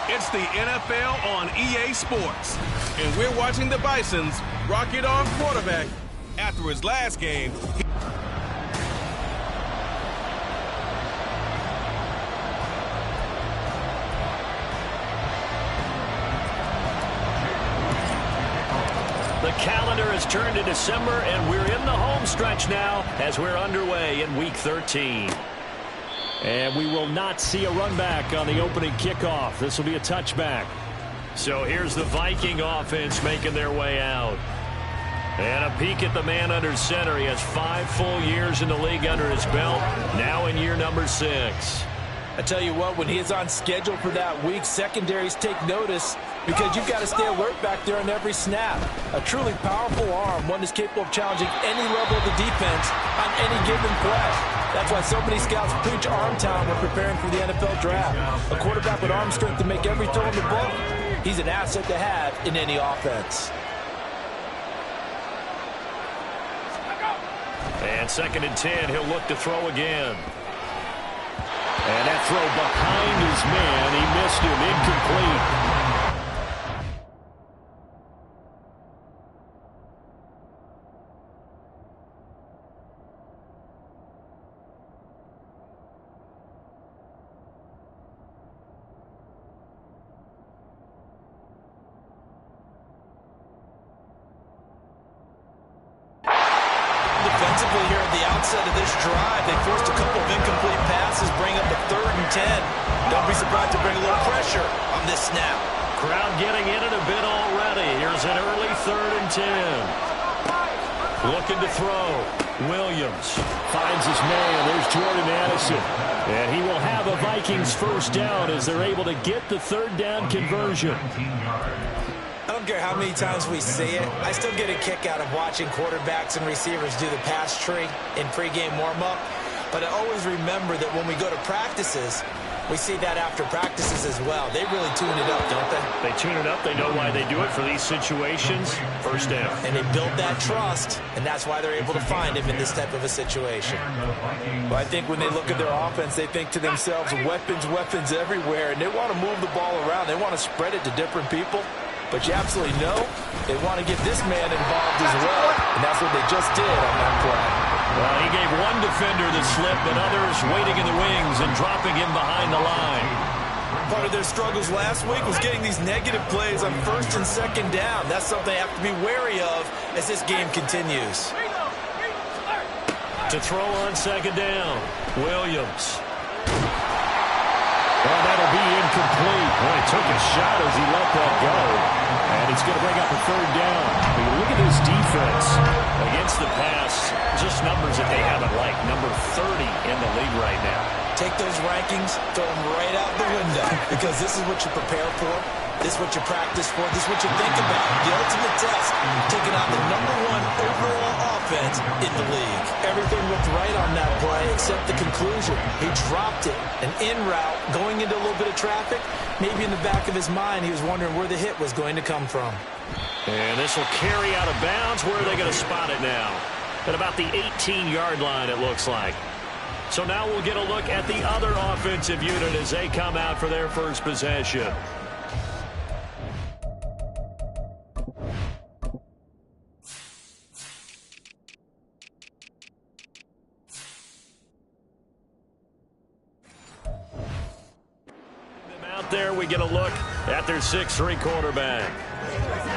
It's the NFL on EA Sports, and we're watching the Bisons rock it off quarterback after his last game. The calendar has turned to December, and we're in the home stretch now as we're underway in Week 13. And we will not see a run back on the opening kickoff. This will be a touchback. So here's the Viking offense making their way out. And a peek at the man under center. He has 5 full years in the league under his belt, now in year number 6. I tell you what, when he is on schedule for that week, secondaries take notice because you've got to stay alert back there on every snap. A truly powerful arm, one that's capable of challenging any level of the defense on any given play. That's why so many scouts preach arm talent when preparing for the NFL draft. A quarterback with arm strength to make every throw in the book, he's an asset to have in any offense. And 2nd and 10, he'll look to throw again. And that throw behind his man, he missed him, incomplete. Defensively here at the outset of this drive, they forced a couple of incomplete passes, bring up a 3rd and 10. Don't be surprised to bring a little pressure on this snap. Crowd getting in it a bit already. Here's an early 3rd and 10. Looking to throw. Williams finds his man. There's Jordan Addison. And he will have a Vikings first down as they're able to get the 3rd down conversion. I don't care how many times we see it. I still get a kick out of watching quarterbacks and receivers do the pass tree in pregame warm-up. But I always remember that when we go to practices, we see that after practices as well. They really tune it up, don't they? They tune it up. They know why they do it for these situations. First down. And they build that trust, and that's why they're able to find him in this type of a situation. Well, I think when they look at their offense, they think to themselves, weapons, weapons everywhere, and they want to move the ball around. They want to spread it to different people. But you absolutely know they want to get this man involved as well, and that's what they just did on that play. Well, he gave one defender the slip, but others waiting in the wings and dropping him behind the line. Part of their struggles last week was getting these negative plays on 1st and 2nd down. That's something they have to be wary of as this game continues. To throw on 2nd down, Williams. Well, that'll be incomplete. Boy, he took a shot as he let that go. And it's going to bring up a 3rd down. I mean, look at this defense against the pass. Just numbers that they haven't liked. Number 30 in the league right now. Take those rankings, throw them right out the window. Because this is what you prepare for. This is what you practice for. This is what you think about. The ultimate test. Taking out the #1 overall offense in the league. Everything looked right on that play except the conclusion. He dropped it. An in route, going into a little bit of traffic. Maybe in the back of his mind, he was wondering where the hit was going to come from. And this will carry out of bounds. Where are they going to spot it now? At about the 18-yard line, it looks like. So now we'll get a look at the other offensive unit as they come out for their first possession. Out there, we get a look at their 6'3" quarterback.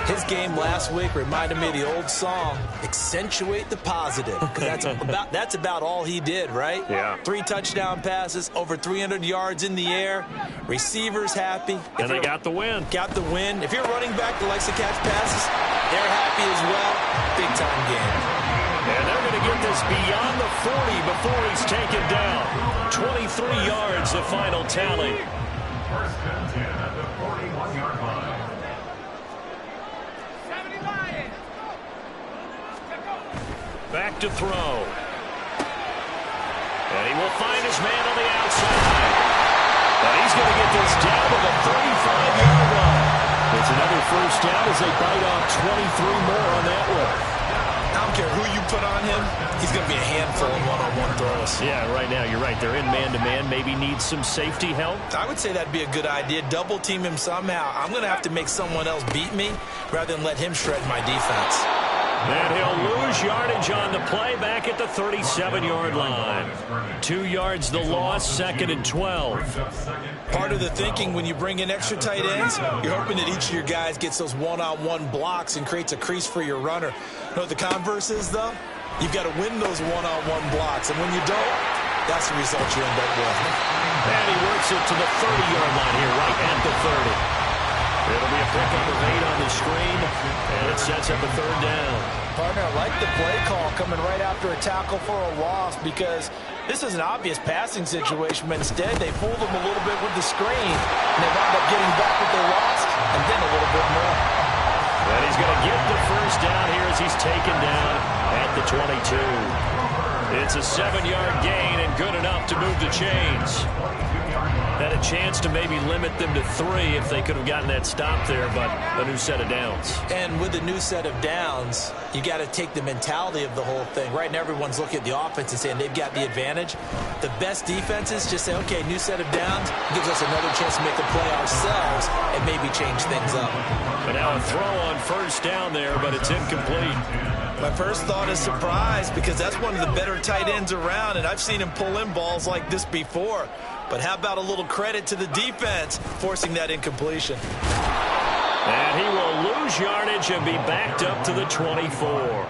His game last week reminded me of the old song, Accentuate the Positive. Because that's about all he did, right? Yeah. 3 touchdown passes, over 300 yards in the air. Receivers happy. And they got the win. Got the win. If you're a running back that likes to catch passes, they're happy as well. Big-time game. And they're going to get this beyond the 40 before he's taken down. 23 yards, the final tally. First and 10 at the 41-yard line. back to throw. And he will find his man on the outside. But he's going to get this down to the 35-yard line. It's another first down as they bite off 23 more on that one. I don't care who you put on him, he's going to be a handful of one-on-one throws. Yeah, right now, you're right. They're in man-to-man. Maybe needs some safety help. I would say that'd be a good idea. Double team him somehow. I'm going to have to make someone else beat me rather than let him shred my defense. And he'll lose yardage on the play back at the 37-yard line. 2 yards the loss, 2nd and 12. Part of the thinking when you bring in extra tight ends, you're hoping that each of your guys gets those one-on-one blocks and creates a crease for your runner. You know what the converse is, though? You've got to win those one-on-one blocks, and when you don't, that's the result you end up with. And he works it to the 30-yard line here, right at the 30. It'll be a pickup of 8 on the screen, and it sets up a 3rd down. Partner, I like the play call coming right after a tackle for a loss because this is an obvious passing situation, but instead they fooled them a little bit with the screen, and they wound up getting back what they lost, and then a little bit more. And he's going to get the first down here as he's taken down at the 22. It's a 7-yard gain and good enough to move the chains. Had a chance to maybe limit them to 3 if they could have gotten that stop there, but a new set of downs. And with a new set of downs, you got to take the mentality of the whole thing. Right now, everyone's looking at the offense and saying they've got the advantage. The best defenses just say, okay, new set of downs, gives us another chance to make a play ourselves and maybe change things up. But now a throw on first down there, but it's incomplete. My first thought is surprise because that's one of the better tight ends around, and I've seen him pull in balls like this before. But how about a little credit to the defense forcing that incompletion? And he will lose yardage and be backed up to the 24.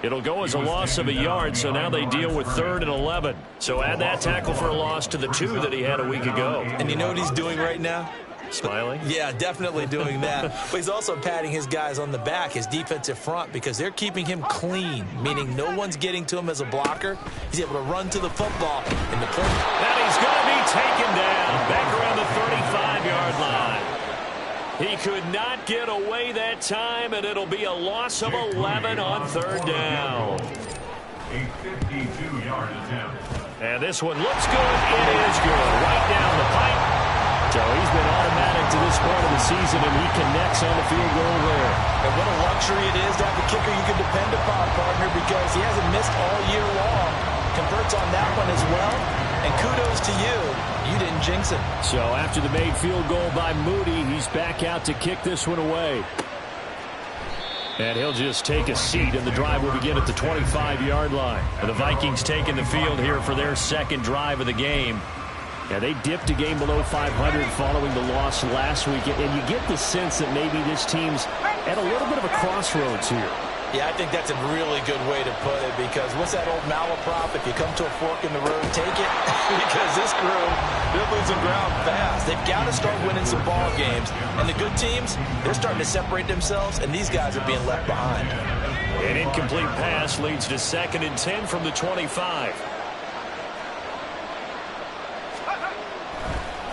It'll go as a loss of a yard, so now they deal with 3rd and 11. So add that tackle for a loss to the 2 that he had a week ago. And you know what he's doing right now? Smiling? Yeah, definitely doing that. But he's also patting his guys on the back, his defensive front, because they're keeping him clean, meaning no one's getting to him as a blocker. He's able to run to the football in the point. And he's going to be taken down back around the 35-yard line. He could not get away that time, and it'll be a loss of 11 on 3rd down. A 52-yard attempt. And this one looks good. It is good. Right down the pipe. So he's been automatic to this point of the season, and he connects on the field goal there. And what a luxury it is to have a kicker you can depend upon, partner, because he hasn't missed all year long. Converts on that one as well. And kudos to you. You didn't jinx it. So after the made field goal by Moody, he's back out to kick this one away. And he'll just take a seat, and the drive will begin at the 25-yard line. And the Vikings taking the field here for their 2nd drive of the game. Yeah, they dipped a game below 500 following the loss last week, and you get the sense that maybe this team's at a little bit of a crossroads here. Yeah, I think that's a really good way to put it, because what's that old malaprop? If you come to a fork in the road, take it. Because this crew, they're losing ground fast. They've got to start winning some ball games. And the good teams, they're starting to separate themselves, and these guys are being left behind. An incomplete pass leads to 2nd and 10 from the 25.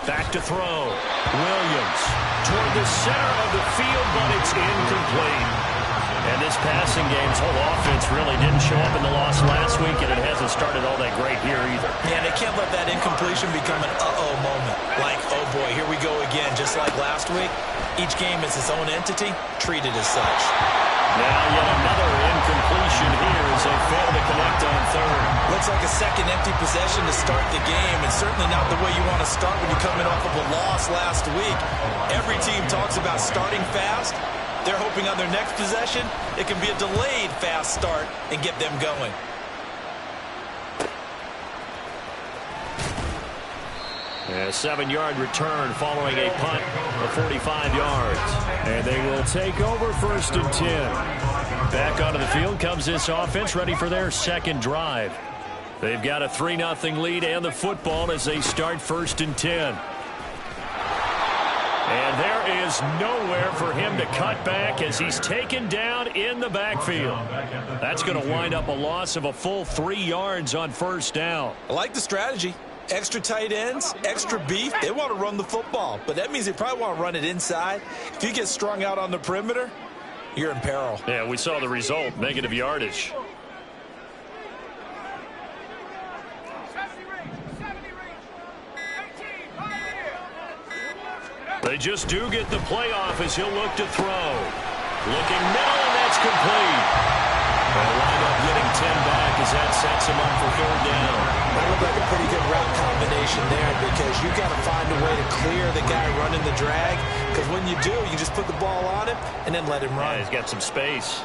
Back to throw. Williams toward the center of the field, but it's incomplete. And this passing game's whole offense really didn't show up in the loss last week, and it hasn't started all that great here either. Yeah, they can't let that incompletion become an uh-oh moment. Like, oh boy, here we go again, just like last week. Each game is its own entity, treated as such. Now yet another incompletion here as they fail to connect on 3rd. Looks like a second empty possession to start the game, and certainly not the way you want to start when you're coming off of a loss last week. Every team talks about starting fast. They're hoping on their next possession, it can be a delayed fast start and get them going. A 7-yard return following a punt of 45 yards. And they will take over 1st and 10. Back onto the field comes this offense, ready for their 2nd drive. They've got a 3-0 lead and the football as they start 1st and 10. And there is nowhere for him to cut back as he's taken down in the backfield. That's going to wind up a loss of a full 3 yards on 1st down. I like the strategy. Extra tight ends, extra beef. They want to run the football, but that means they probably want to run it inside. If you get strung out on the perimeter, you're in peril. Yeah, we saw the result, negative yardage. They just do get the playoff as he'll look to throw. Looking middle, and that's complete. They'll wind up getting 10 back as that sets him up for 3rd down. That looked like a pretty good route combination there because you've got to find a way to clear the guy running the drag, because when you do, you just put the ball on him and then let him run. Yeah, he's got some space.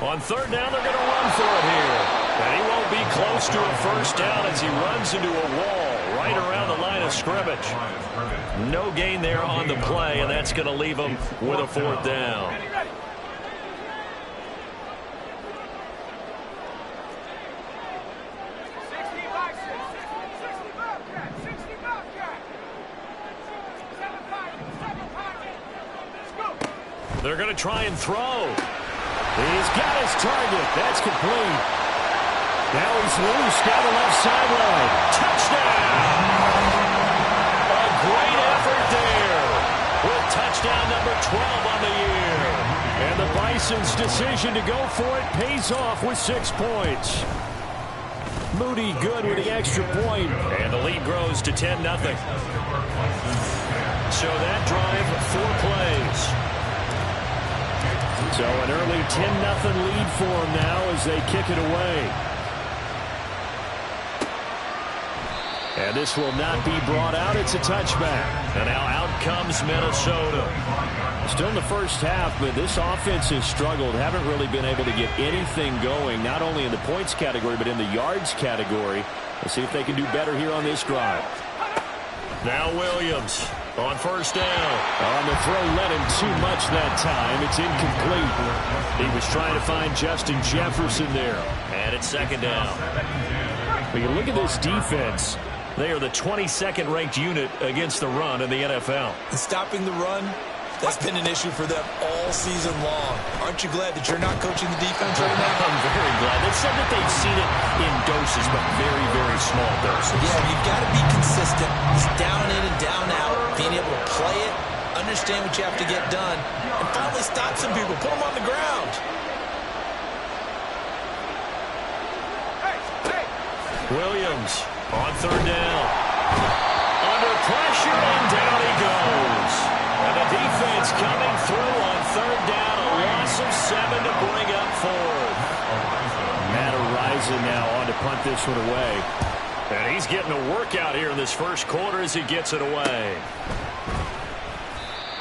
On 3rd down, they're going to run for it here. And he won't be close to a 1st down as he runs into a wall right around the line of scrimmage. No gain there on the play, and that's going to leave him with a 4th down. They're going to try and throw. He's got his target. That's complete. Now he's loose down the left sideline. Touchdown! A great effort there with touchdown number 12 on the year. And the Bison's decision to go for it pays off with 6 points. Moody good with the extra point. And the lead grows to 10-0. So that drive, 4 plays. So an early 10-0 lead for them now as they kick it away. And this will not be brought out. It's a touchback. And now out comes Minnesota. Still in the first half, but this offense has struggled. Haven't really been able to get anything going, not only in the points category, but in the yards category. Let's see if they can do better here on this drive. Now Williams on 1st down. On the throw, let him too much that time. It's incomplete. He was trying to find Justin Jefferson there. And it's 2nd down. We can look at this defense. They are the 22nd ranked unit against the run in the NFL. And stopping the run, that's been an issue for them all season long. Aren't you glad that you're not coaching the defense right now? I'm very glad. They said that they've seen it in doses, but very, very small doses. Yeah, you've got to be consistent. It's down in and down out. Being able to play it, understand what you have to get done, and finally stop some people. Put them on the ground. Williams on 3rd down. Under pressure, and down he goes. And the defense coming through on 3rd down. A loss of 7 to bring up 4th. Matt Araiza now on to punt this one away. And he's getting a workout here in this 1st quarter as he gets it away.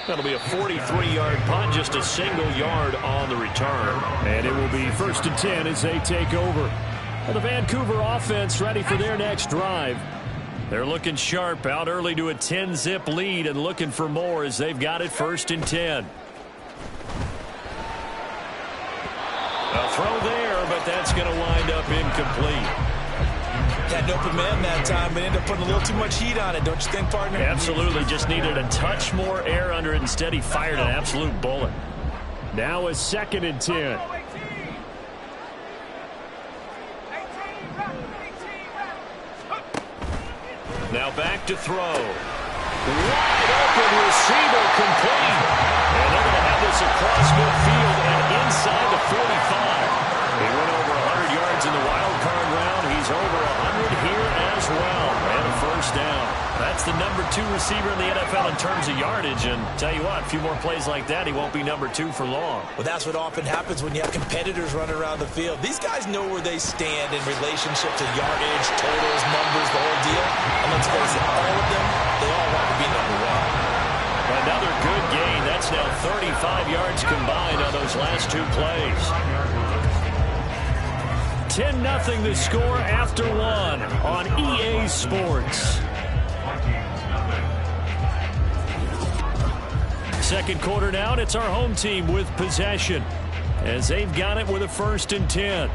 That'll be a 43-yard punt, just a single yard on the return. And it will be 1st and 10 as they take over. Well, the Vancouver offense ready for their next drive. They're looking sharp, out early to a 10-zip lead and looking for more as they've got it 1st and 10. A throw there, but that's going to wind up incomplete. Had an open man that time, but ended up putting a little too much heat on it, don't you think, partner? Absolutely. Just needed a touch more air under it. Instead, he fired an absolute bullet. Now a 2nd and 10. Now back to throw. Wide open receiver complete. And they're going to have this across midfield and inside the 45. He went over 100 yards in the wild card round. He's over 100 here as well. And a 1st down. That's the number 2 receiver in the NFL in terms of yardage. And tell you what, a few more plays like that, he won't be number 2 for long. Well, that's what often happens when you have competitors running around the field. These guys know where they stand in relationship to yardage, totals, numbers, the whole deal. And let's face it, all of them, they all want to be number 1. Another good gain. That's now 35 yards combined on those last 2 plays. 10-0 the score after 1 on EA Sports. 2nd quarter now, and it's our home team with possession as they've got it with a 1st and 10.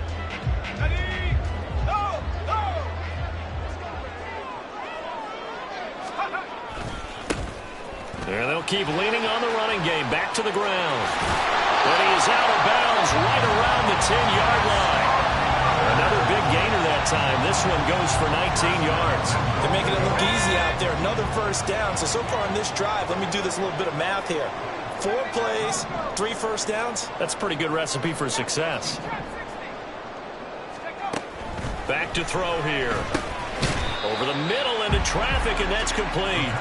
And they'll keep leaning on the running game. Back to the ground. And he is out of bounds right around the 10-yard line. Another big gainer that time. This one goes for 19 yards. They're making it look easy out there. Another 1st down. So far on this drive, let me do this little bit of math here. 4 plays, 3 1st downs. That's a pretty good recipe for success. Back to throw here. Over the middle into traffic, and that's complete.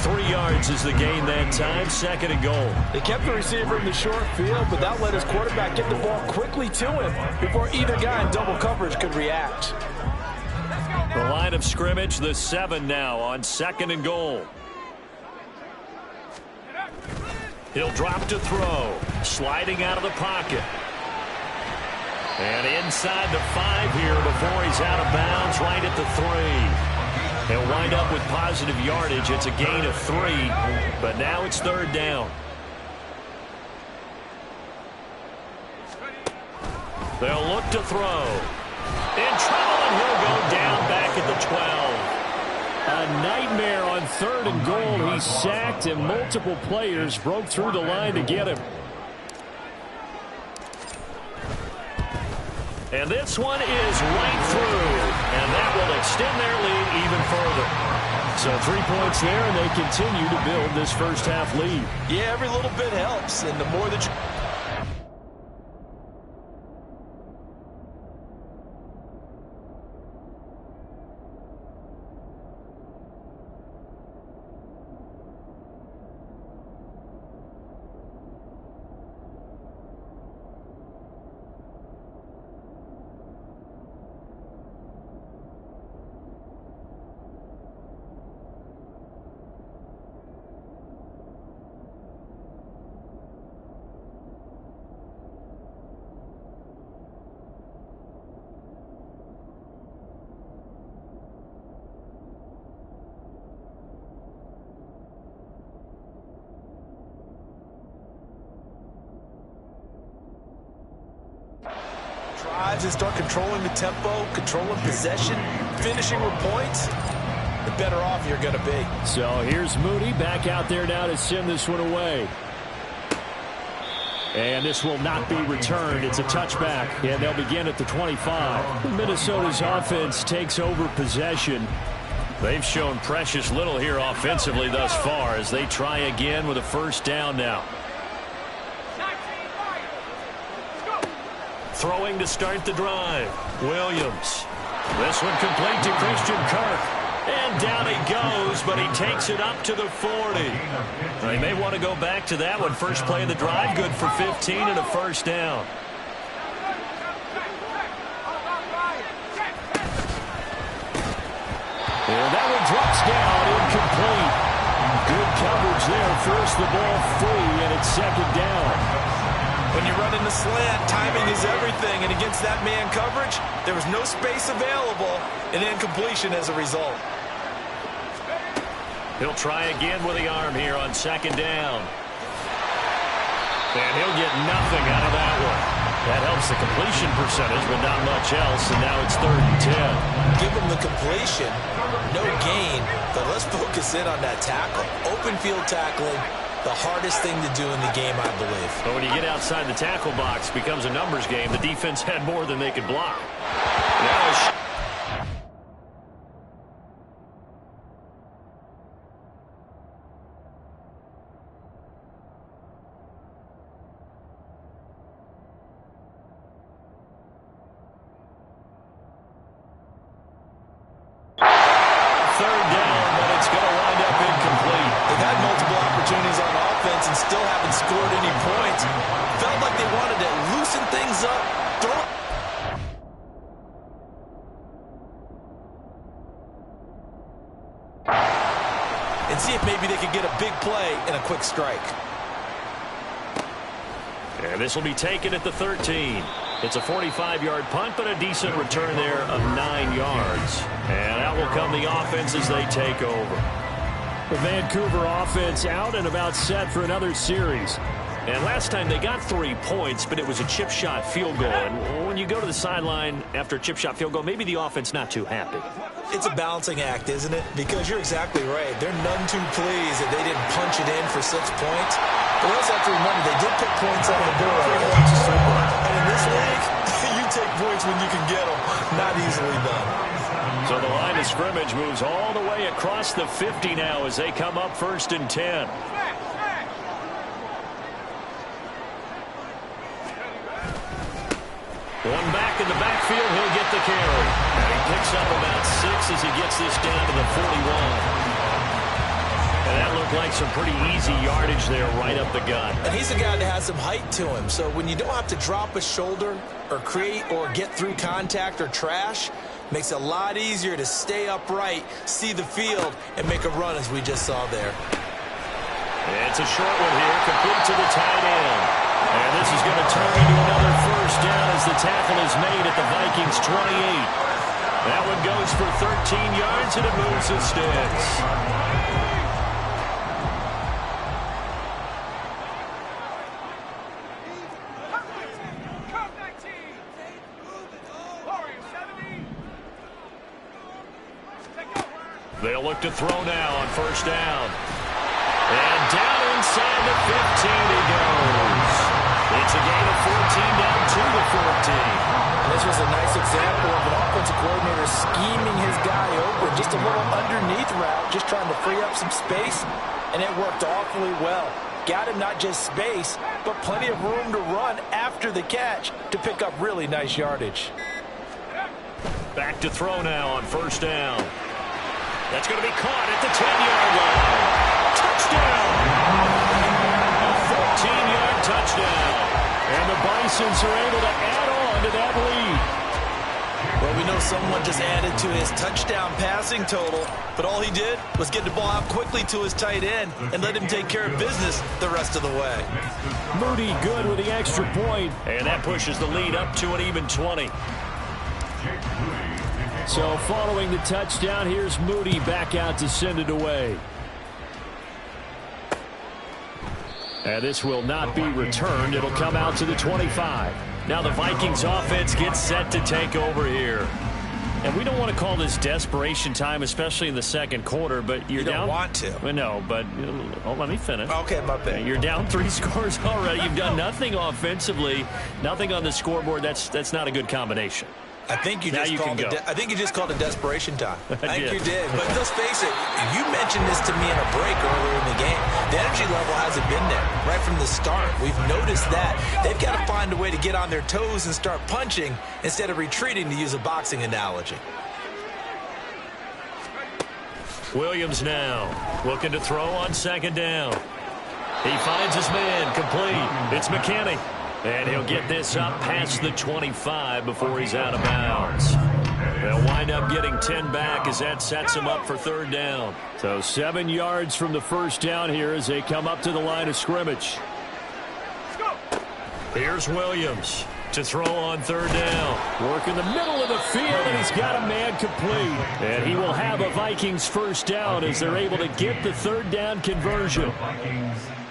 3 yards is the gain that time, 2nd and goal. They kept the receiver in the short field, but that let his quarterback get the ball quickly to him before either guy in double coverage could react. The line of scrimmage, the 7 now on 2nd and goal. He'll drop to throw, sliding out of the pocket. And inside the 5 here before he's out of bounds, right at the 3. He'll wind up with positive yardage. It's a gain of 3, but now it's 3rd down. They'll look to throw. In trouble, and he'll go down back at the 12. A nightmare on 3rd and goal. He's sacked, and multiple players broke through the line to get him. And this one is right through, and that will extend their lead even further. So 3 points there, and they continue to build this first half lead. Yeah, every little bit helps, and the more that you... drives and start controlling the tempo, controlling possession, finishing with points, the better off you're going to be. So here's Mooney back out there now to send this one away. And this will not be returned. It's a touchback, and they'll begin at the 25. Minnesota's offense takes over possession. They've shown precious little here offensively thus far as they try again with a 1st down now. Throwing to start the drive. Williams. This one complete to Christian Kirk. And down he goes, but he takes it up to the 40. They may want to go back to that one. First play of the drive, good for 15 and a 1st down. And that one drops down, incomplete. Good coverage there, forced the ball free, and it's 2nd down. When you run in the slant, timing is everything, and against that man coverage, there was no space available, and incompletion as a result. He'll try again with the arm here on 2nd down. And he'll get nothing out of that one. That helps the completion percentage, but not much else, and now it's 3rd and 10. Give him the completion, no gain, but let's focus in on that tackle. Open field tackling, the hardest thing to do in the game, I believe. But when you get outside the tackle box, it becomes a numbers game. The defense had more than they could block. Now and still haven't scored any points. Felt like they wanted to loosen things up. And see if maybe they could get a big play and a quick strike. And this will be taken at the 13. It's a 45-yard punt, but a decent return there of 9 yards. And out will come the offense as they take over. The Vancouver offense out and about set for another series. And last time they got 3 points, but it was a chip shot field goal. And when you go to the sideline after a chip shot field goal, maybe the offense not too happy. It's a balancing act, isn't it? Because you're exactly right. They're none too pleased that they didn't punch it in for 6 points. But we also have to remember they did put points on the board. And in this league, you take points when you can get them. Not easily done. So the line of scrimmage moves all the way across the 50 now as they come up 1st and 10. One back in the backfield, he'll get the carry. And he picks up about 6 as he gets this down to the 41. And that looked like some pretty easy yardage there right up the gut. And he's a guy that has some height to him, so when you don't have to drop a shoulder or create or get through contact or trash, makes it a lot easier to stay upright, see the field, and make a run as we just saw there. It's a short one here, complete to the tight end. And this is going to turn into another first down as the tackle is made at the Vikings 28. That one goes for 13 yards, and it moves the sticks. They'll look to throw now on first down. And down inside the 15 he goes. It's a gain of 14 down to the 14. This was a nice example of an offensive coordinator scheming his guy open. Just a little underneath route, just trying to free up some space, and it worked awfully well. Got him not just space, but plenty of room to run after the catch to pick up really nice yardage. Back to throw now on first down. That's going to be caught at the 10-yard line. Touchdown! A 14-yard touchdown. And the Bisons are able to add on to that lead. Well, we know someone just added to his touchdown passing total, but all he did was get the ball out quickly to his tight end and let him take care of business the rest of the way. Moody good with the extra point, and that pushes the lead up to an even 20. So following the touchdown, here's Moody back out to send it away. And this will not be returned. It'll come out to the 25. Now the Vikings offense gets set to take over here. And we don't want to call this desperation time, especially in the second quarter, but you're down. You don't want to. Well, no, but let me finish. Okay, my bad. You're down 3 scores already. You've done nothing offensively, nothing on the scoreboard. That's not a good combination. I think you just called it desperation time. I think you did. But let's face it, you mentioned this to me in a break earlier in the game. The energy level hasn't been there right from the start. We've noticed that. They've got to find a way to get on their toes and start punching instead of retreating, to use a boxing analogy. Williams now looking to throw on second down. He finds his man complete. It's McKinney. And he'll get this up past the 25 before he's out of bounds. They'll wind up getting 10 back as that sets him up for third down. So 7 yards from the first down here as they come up to the line of scrimmage. Here's Williams to throw on third down. Work in the middle of the field, and he's got a man complete. And he will have a Vikings first down as they're able to get the third down conversion.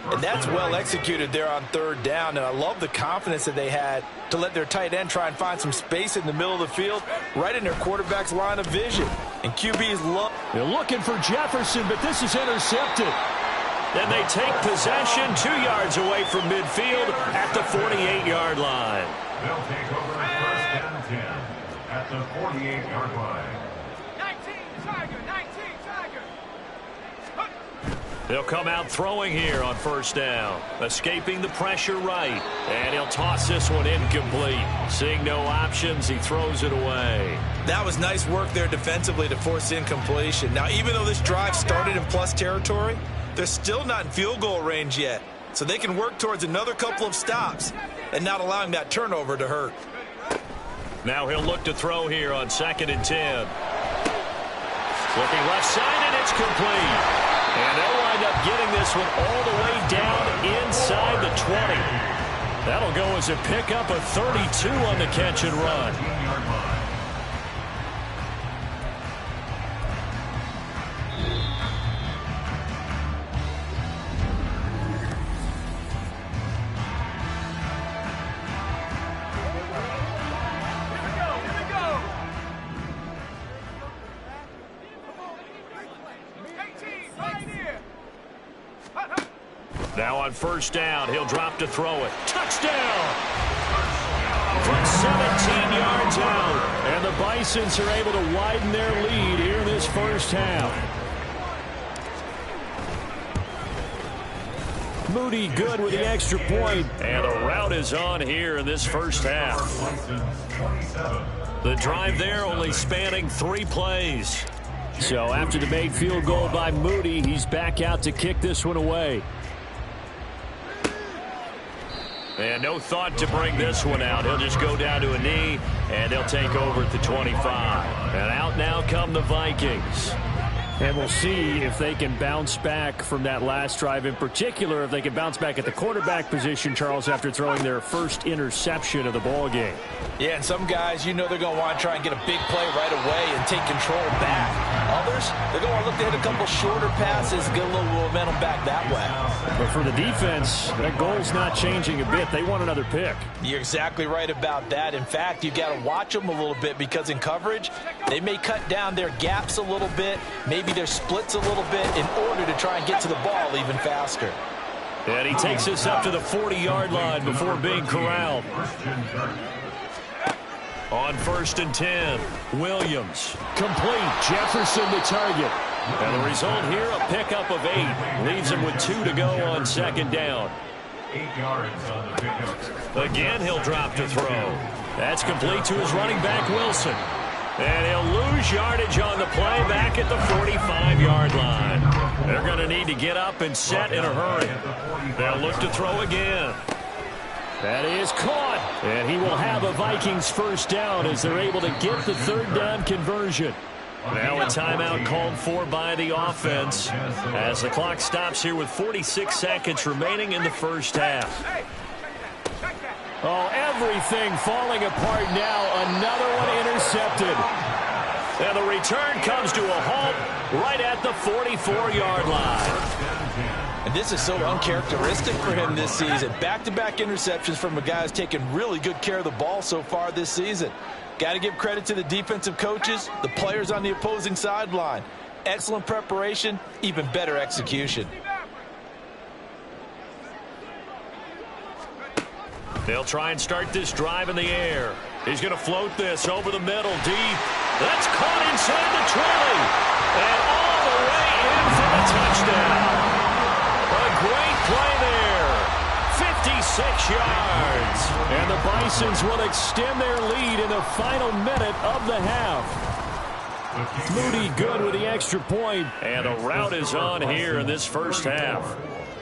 And that's well executed there on third down, and I love the confidence that they had to let their tight end try and find some space in the middle of the field, right in their quarterback's line of vision. And QB's they're looking for Jefferson, but this is intercepted. Then they take possession 2 yards away from midfield at the 48-yard line. They'll take over first and 10 at the 48-yard line. 19, Tiger, 19, Tiger. They'll come out throwing here on first down. Escaping the pressure right. And he'll toss this one incomplete. Seeing no options, he throws it away. That was nice work there defensively to force incompletion. Now, even though this drive started in plus territory, they're still not in field goal range yet. So they can work towards another couple of stops and not allowing that turnover to hurt. Now he'll look to throw here on second and 10. Looking left side, and it's complete. And they'll wind up getting this one all the way down inside the 20. That'll go as a pickup of 32 on the catch and run. Now on first down, he'll drop to throw it. Touchdown! From 17 yards out. And the Bisons are able to widen their lead here in this first half. Moody good with the extra point. And the route is on here in this first half. The drive there only spanning 3 plays. So after the made field goal by Moody, he's back out to kick this one away. And no thought to bring this one out. He'll just go down to a knee, and they'll take over at the 25. And out now come the Vikings. And we'll see if they can bounce back from that last drive, in particular if they can bounce back at the quarterback position, Charles, after throwing their first interception of the ball game. Yeah, and some guys, you know they're going to want to try and get a big play right away and take control back. Others, they're going to look to hit a couple shorter passes, get a little momentum back that way. But for the defense, that goal's not changing a bit. They want another pick. You're exactly right about that. In fact, you've got to watch them a little bit because in coverage, they may cut down their gaps a little bit, maybe their splits a little bit in order to try and get to the ball even faster. And he takes us up to the 40-yard line before being corralled. On 1st and 10, Williams. Complete. Jefferson the target. And the result here, a pickup of 8. Leaves him with 2 to go on 2nd down. 8 yards on the pickup. Again, he'll drop to throw. That's complete to his running back, Wilson. And he'll lose yardage on the play back at the 45-yard line. They're going to need to get up and set in a hurry. They'll look to throw again. That is caught. And he will have a Vikings first down as they're able to get the 3rd down conversion. Now a timeout called for by the offense as the clock stops here with 46 seconds remaining in the first half. Oh, everything falling apart now. Another one intercepted. And the return comes to a halt right at the 44-yard line. And this is so uncharacteristic for him this season. Back-to-back interceptions from a guy who's taken really good care of the ball so far this season. Got to give credit to the defensive coaches, the players on the opposing sideline. Excellent preparation, even better execution. They'll try and start this drive in the air. He's going to float this over the middle, deep. That's caught inside the 20. And all the way in for the touchdown. A great play there. 56 yards. And the Bisons will extend their lead in the final minute of the half. Moody good with the extra point. And the route is on here in this first half.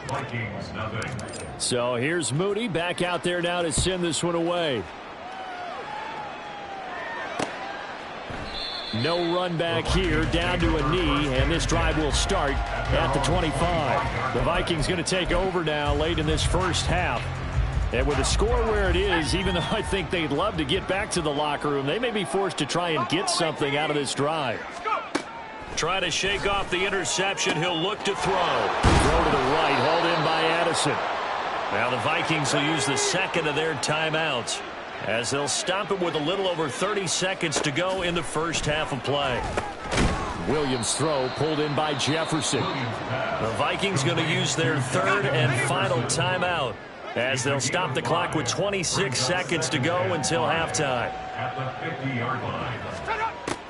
Vikings, nothing. So here's Moody back out there now to send this one away. No run back here, down to a knee, and this drive will start at the 25. The Vikings going to take over now late in this first half. And with the score where it is, even though I think they'd love to get back to the locker room, they may be forced to try and get something out of this drive. Try to shake off the interception. He'll look to throw. Throw to the right, hauled in by Addison. Now the Vikings will use the second of their timeouts as they'll stop it with a little over 30 seconds to go in the first half of play. Williams' throw pulled in by Jefferson. The Vikings going to use their 3rd and final timeout as they'll stop the clock with 26 seconds to go until halftime. At the 50-yard line.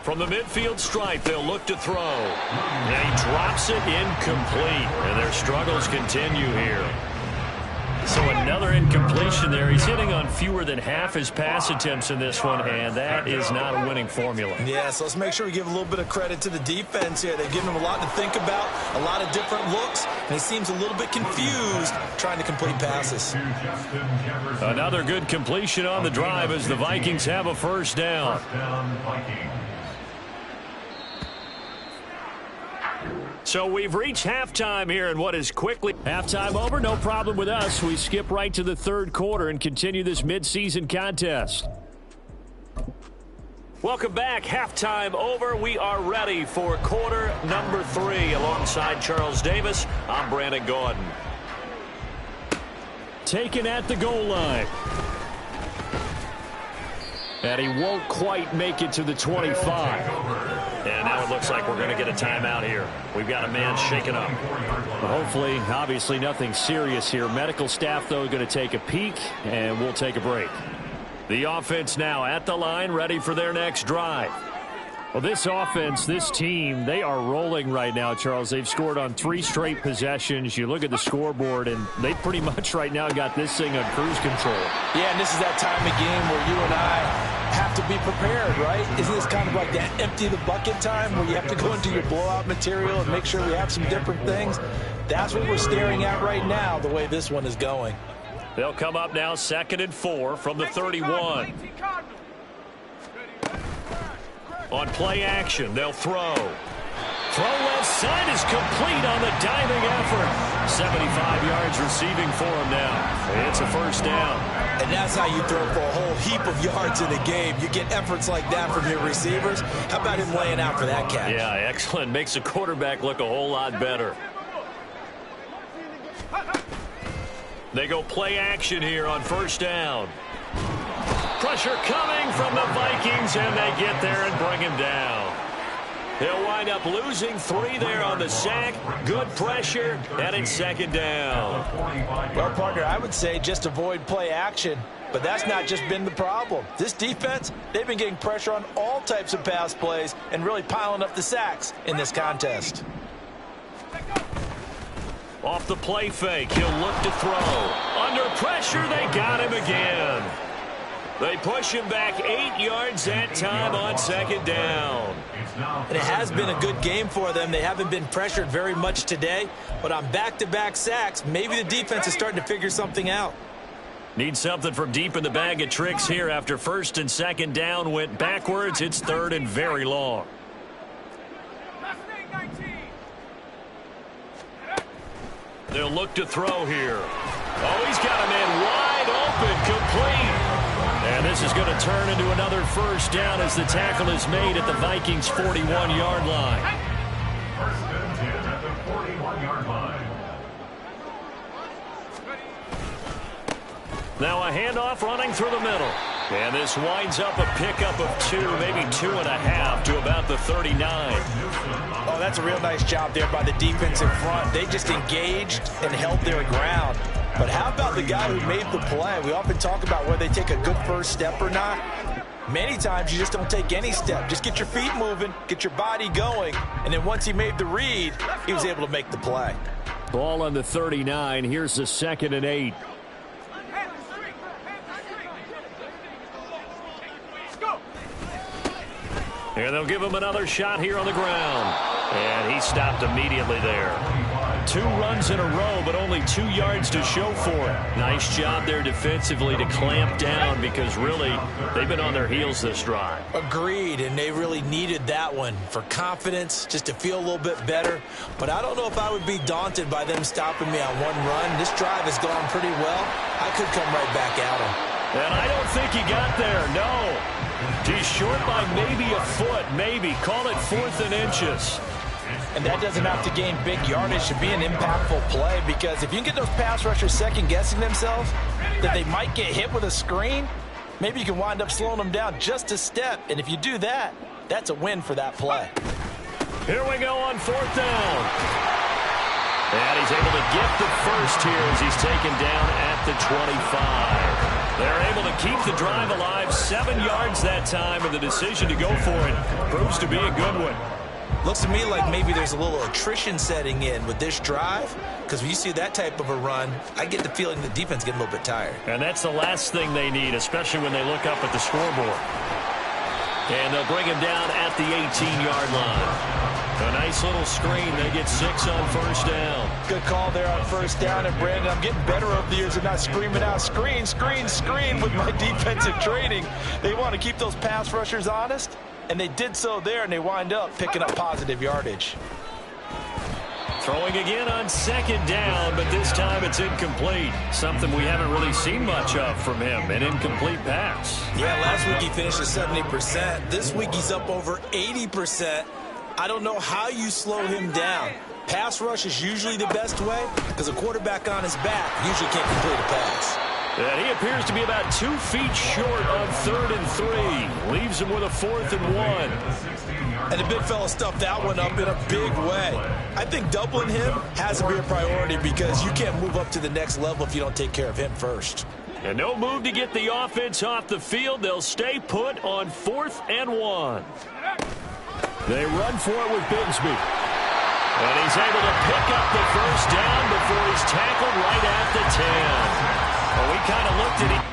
From the midfield stripe, they'll look to throw. And he drops it incomplete. And their struggles continue here. So another incompletion there. He's hitting on fewer than half his pass attempts in this one, and that is not a winning formula. Yeah, so let's make sure we give a little bit of credit to the defense here. They've given him a lot to think about, a lot of different looks, and he seems a little bit confused trying to complete passes. Another good completion on the drive as the Vikings have a first down. So we've reached halftime here in what is quickly halftime over. No problem with us. We skip right to the 3rd quarter and continue this midseason contest. Welcome back. Halftime over. We are ready for quarter number 3 alongside Charles Davis. I'm Brandon Gaudin. Taken at the goal line. And he won't quite make it to the 25. And now it looks like we're going to get a timeout here. We've got a man shaken up. But hopefully, obviously, nothing serious here. Medical staff, though, going to take a peek, and we'll take a break. The offense now at the line, ready for their next drive. Well, this offense, this team, they are rolling right now, Charles. They've scored on 3 straight possessions. You look at the scoreboard, and they pretty much right now got this thing on cruise control. Yeah, and this is that time of game where you and I have to be prepared, right? Isn't this kind of like that empty the bucket time where you have to go into your blowout material and make sure we have some different things? That's what we're staring at right now, the way this one is going. They'll come up now 2nd and 4 from the 31. On play action, they'll throw. Throw left side is complete on the diving effort. 75 yards receiving for him now. It's a first down. And that's how you throw for a whole heap of yards in a game. You get efforts like that from your receivers. How about him laying out for that catch? Yeah, excellent. Makes the quarterback look a whole lot better. They go play action here on first down. Pressure coming from the Vikings, and they get there and bring him down. He'll wind up losing 3 there on the sack. Good pressure, and it's 2nd down. Well, partner, I would say just avoid play action, but that's not just been the problem. This defense, they've been getting pressure on all types of pass plays and really piling up the sacks in this contest. Off the play fake, he'll look to throw. Under pressure, they got him again. They push him back 8 yards that time on 2nd down. And it has been a good game for them. They haven't been pressured very much today, but on back-to-back sacks, maybe the defense is starting to figure something out. Need something from deep in the bag of tricks here after 1st and 2nd down went backwards. It's 3rd and very long. They'll look to throw here. Oh, he's got a man wide open, complete. And this is going to turn into another first down as the tackle is made at the Vikings' 41-yard line. First and 10 at the 41-yard line. Now a handoff running through the middle. And this winds up a pickup of 2, maybe 2.5 to about the 39. Oh, that's a real nice job there by the defense in front. They just engaged and held their ground. But how about the guy who made the play? We often talk about whether they take a good first step or not. Many times you just don't take any step. Just get your feet moving, get your body going, and then once he made the read, he was able to make the play. Ball on the 39. Here's the 2nd and 8. And they'll give him another shot here on the ground. And he stopped immediately there. 2 runs in a row, but only 2 yards to show for it. Nice job there defensively to clamp down because really they've been on their heels this drive. Agreed, and they really needed that one for confidence, just to feel a little bit better. But I don't know if I would be daunted by them stopping me on one run. This drive has gone pretty well. I could come right back at them. And I don't think he got there, no. He's short by maybe a foot, maybe. Call it 4th and inches. And that doesn't have to gain big yardage to be an impactful play, because if you can get those pass rushers second-guessing themselves that they might get hit with a screen, maybe you can wind up slowing them down just a step. And if you do that, that's a win for that play. Here we go on 4th down. And he's able to get the first here as he's taken down at the 25. They're able to keep the drive alive, 7 yards that time, and the decision to go for it proves to be a good one. Looks to me like maybe there's a little attrition setting in with this drive, because when you see that type of a run, I get the feeling the defense getting a little bit tired. And that's the last thing they need, especially when they look up at the scoreboard. And they'll bring him down at the 18-yard line. A nice little screen. They get 6 on first down. Good call there on first down. And, Brandon, I'm getting better over the years of not screaming out, screen, screen, screen with my defensive training. They want to keep those pass rushers honest, and they did so there, and they wind up picking up positive yardage. Throwing again on 2nd down, but this time it's incomplete. Something we haven't really seen much of from him, an incomplete pass. Yeah, last week he finished at 70%. This week he's up over 80%. I don't know how you slow him down. Pass rush is usually the best way, because a quarterback on his back usually can't complete a pass. And he appears to be about 2 feet short on 3rd and 3. Leaves him with a 4th and 1. And the big fella stuffed that one up in a big way. I think doubling him has to be a priority, because you can't move up to the next level if you don't take care of him first. And no move to get the offense off the field. They'll stay put on 4th and 1. They run for it with Bigsby. And he's able to pick up the first down before he's tackled right at the 10. Well, we kind of looked at him.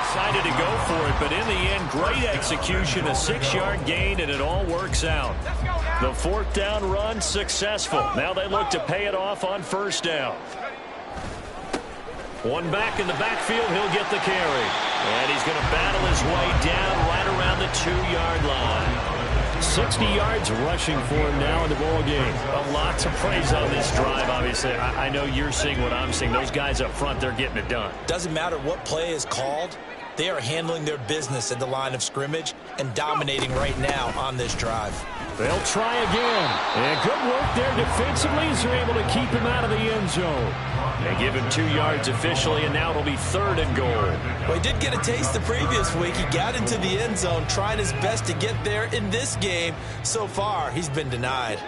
Decided to go for it, but in the end, great execution, a 6-yard gain, and it all works out. The fourth down run successful. Now they look to pay it off on first down. One back in the backfield, he'll get the carry. And he's going to battle his way down right around the 2-yard line. 60 yards rushing for him now in the ball game. A lot to praise on this drive, obviously. I know you're seeing what I'm seeing. Those guys up front, they're getting it done. Doesn't matter what play is called. They are handling their business at the line of scrimmage and dominating right now on this drive. They'll try again. And good work there defensively as they're able to keep him out of the end zone. They give him 2 yards officially, and now it'll be 3rd and goal. Well, he did get a taste the previous week. He got into the end zone, trying his best to get there in this game. So far, he's been denied.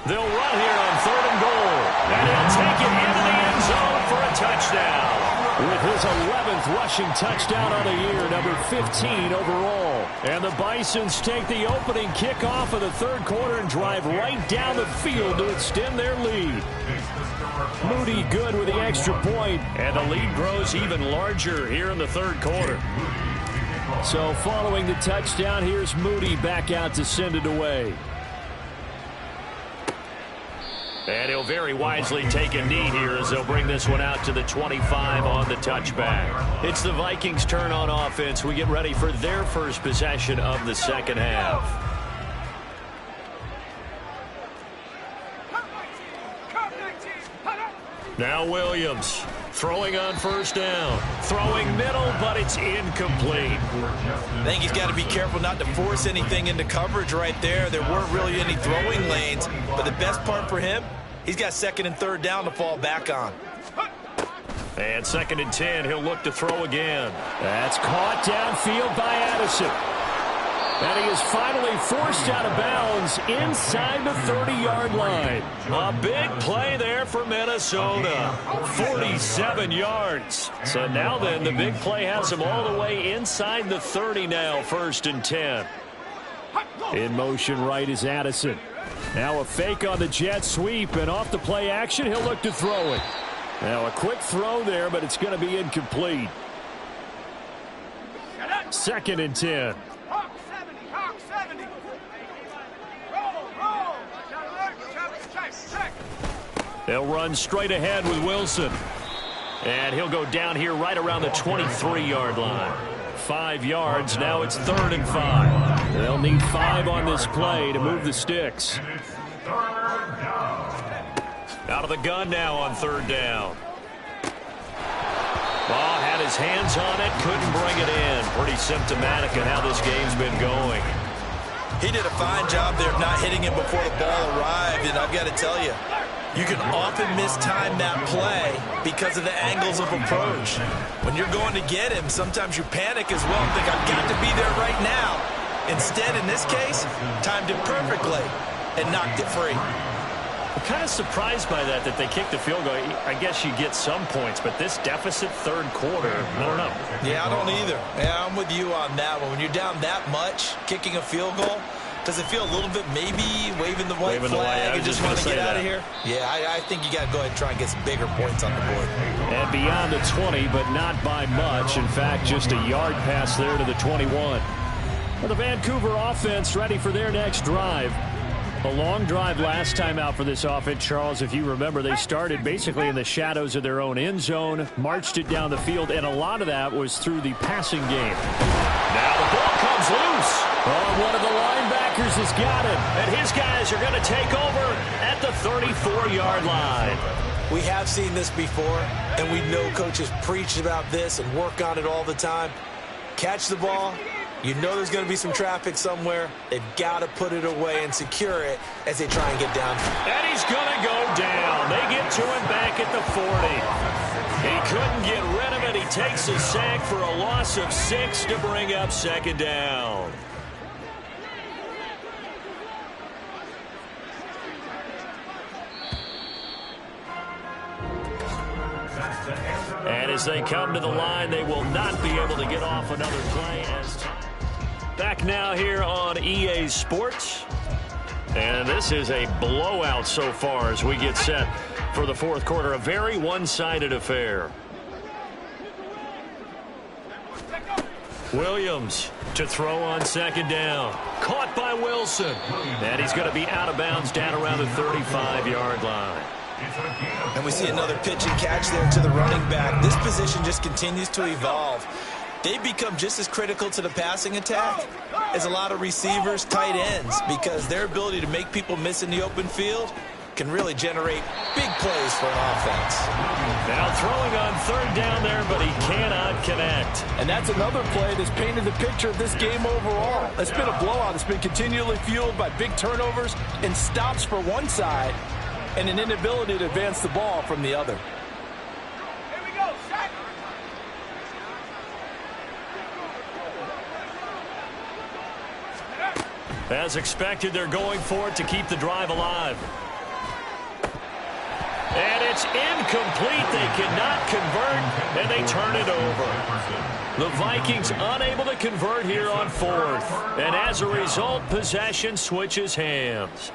They'll run here on 3rd and goal. And he'll take it into the end zone for a touchdown. With his 11th rushing touchdown on the year, number 15 overall. And the Bisons take the opening kickoff of the 3rd quarter and drive right down the field to extend their lead. Moody good with the extra point, and the lead grows even larger here in the 3rd quarter. So following the touchdown, here's Moody back out to send it away. And he'll very wisely take a knee here as they'll bring this one out to the 25 on the touchback. It's the Vikings' turn on offense. We get ready for their first possession of the second half. Now Williams throwing on first down. Throwing middle, but it's incomplete. I think he's got to be careful not to force anything into coverage right there. There weren't really any throwing lanes, but the best part for him, he's got 2nd and 3rd down to fall back on. And 2nd and 10, he'll look to throw again. That's caught downfield by Addison. And he is finally forced out of bounds inside the 30-yard line. A big play there for Minnesota. 47 yards. So now then, the big play has him all the way inside the 30 now, 1st and 10. In motion right is Addison. Now a fake on the jet sweep, and off the play action, he'll look to throw it. Now a quick throw there, but it's going to be incomplete. 2nd and 10. They'll run straight ahead with Wilson. And he'll go down here right around the 23-yard line. 5 yards. Now it's 3rd and 5. They'll need 5 on this play to move the sticks. Out of the gun now on 3rd down. Ball had his hands on it, couldn't bring it in. Pretty symptomatic of how this game's been going. He did a fine job there of not hitting him before the ball arrived, and I've got to tell you, you can often mistime that play because of the angles of approach. When you're going to get him, sometimes you panic as well and think, I've got to be there right now. Instead, in this case, timed it perfectly and knocked it free. I'm kind of surprised by that they kicked the field goal. I guess you get some points, but this deficit 3rd quarter, I don't know. Yeah, I don't either. Yeah, I'm with you on that one. When you're down that much, kicking a field goal, does it feel a little bit maybe waving the white flag and just want to get out of here? Yeah, I think you got to go ahead and try and get some bigger points on the board. And beyond the 20, but not by much. In fact, just a yard pass there to the 21. Well, the Vancouver offense ready for their next drive. A long drive last time out for this offense, Charles. If you remember, they started basically in the shadows of their own end zone, marched it down the field, and a lot of that was through the passing game. Now the ball comes loose. Oh, one of the linebackers has got it. And his guys are going to take over at the 34-yard line. We have seen this before, and we know coaches preach about this and work on it all the time. Catch the ball. You know there's going to be some traffic somewhere. They've got to put it away and secure it as they try and get down. And he's going to go down. They get to him back at the 40. He couldn't get rid of it. He takes a sack for a loss of 6 to bring up second down. And as they come to the line, they will not be able to get off another play. Back now here on EA Sports. And this is a blowout so far as we get set for the fourth quarter. A very one-sided affair. Williams to throw on second down. Caught by Wilson. And he's going to be out of bounds down around the 35-yard line. And we see another pitch and catch there to the running back. This position just continues to evolve. They become just as critical to the passing attack as a lot of receivers, tight ends, because their ability to make people miss in the open field can really generate big plays for an offense. Now throwing on third down there, but he cannot connect. And that's another play that's painted the picture of this game overall. It's been a blowout. It's been continually fueled by big turnovers and stops for one side and an inability to advance the ball from the other. As expected, they're going for it to keep the drive alive. And it's incomplete. They cannot convert, and they turn it over. The Vikings unable to convert here on fourth. And as a result, possession switches hands.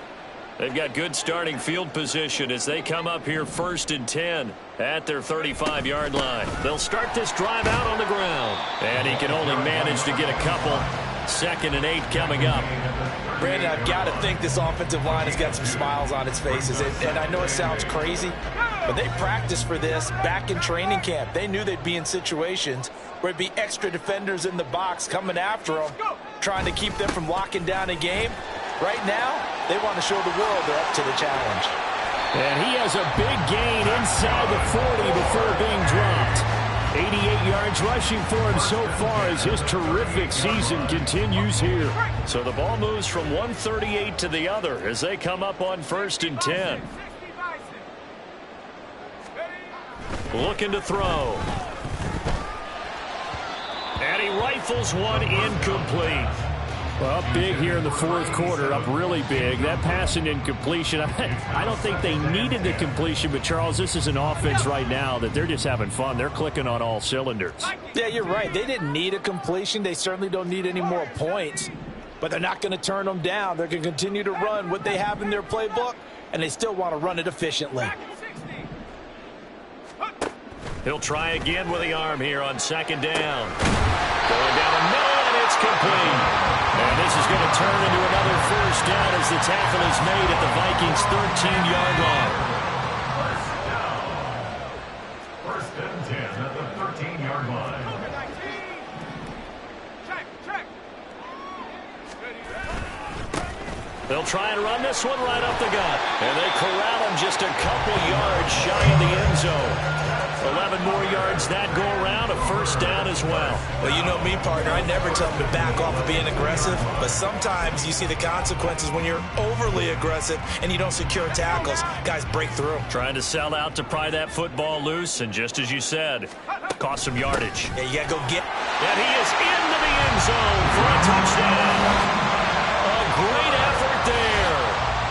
They've got good starting field position as they come up here 1st and 10 at their 35-yard line. They'll start this drive out on the ground. And he can only manage to get a couple. 2nd and 8 coming up. Brandon, I've got to think this offensive line has got some smiles on its faces. And I know it sounds crazy, but they practiced for this back in training camp. They knew they'd be in situations where it'd be extra defenders in the box coming after them, trying to keep them from locking down a game. Right now, they want to show the world they're up to the challenge. And he has a big gain inside the 40 before being dropped. 88 yards rushing for him so far as his terrific season continues here. So the ball moves from 138 to the other as they come up on 1st and 10. Looking to throw. And he rifles one incomplete. Well, up big here in the fourth quarter, up really big. That pass and incompletion, I don't think they needed the completion, but Charles, this is an offense right now that they're just having fun. They're clicking on all cylinders. Yeah, you're right. They didn't need a completion. They certainly don't need any more points, but they're not going to turn them down. They're going to continue to run what they have in their playbook, and they still want to run it efficiently. He'll try again with the arm here on 2nd down. Going down the middle, and it's complete. And this is going to turn into another 1st down as the tackle is made at the Vikings' 13-yard line. 1st and 10 at the 13-yard line. They'll try and run this one right up the gut. And they corral him just a couple yards shy of the end zone. 11 more yards that go around, a 1st down as well. Well, you know me, partner. I never tell them to back off of being aggressive, but sometimes you see the consequences when you're overly aggressive and you don't secure tackles. Guys break through. Trying to sell out to pry that football loose, and just as you said, cost some yardage. Yeah, you got to go get. And he is into the end zone for a touchdown. A great effort there.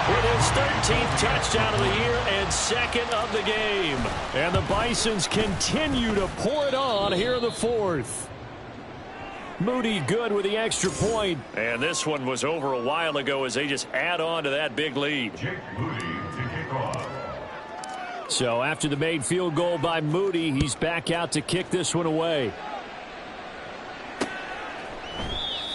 With his 13th touchdown of the year and 2nd of the game. And the Bisons continue to pour it on here in the 4th. Moody good with the extra point. And this one was over a while ago as they just add on to that big lead. Jake Moody to kick off. So after the made field goal by Moody, he's back out to kick this one away.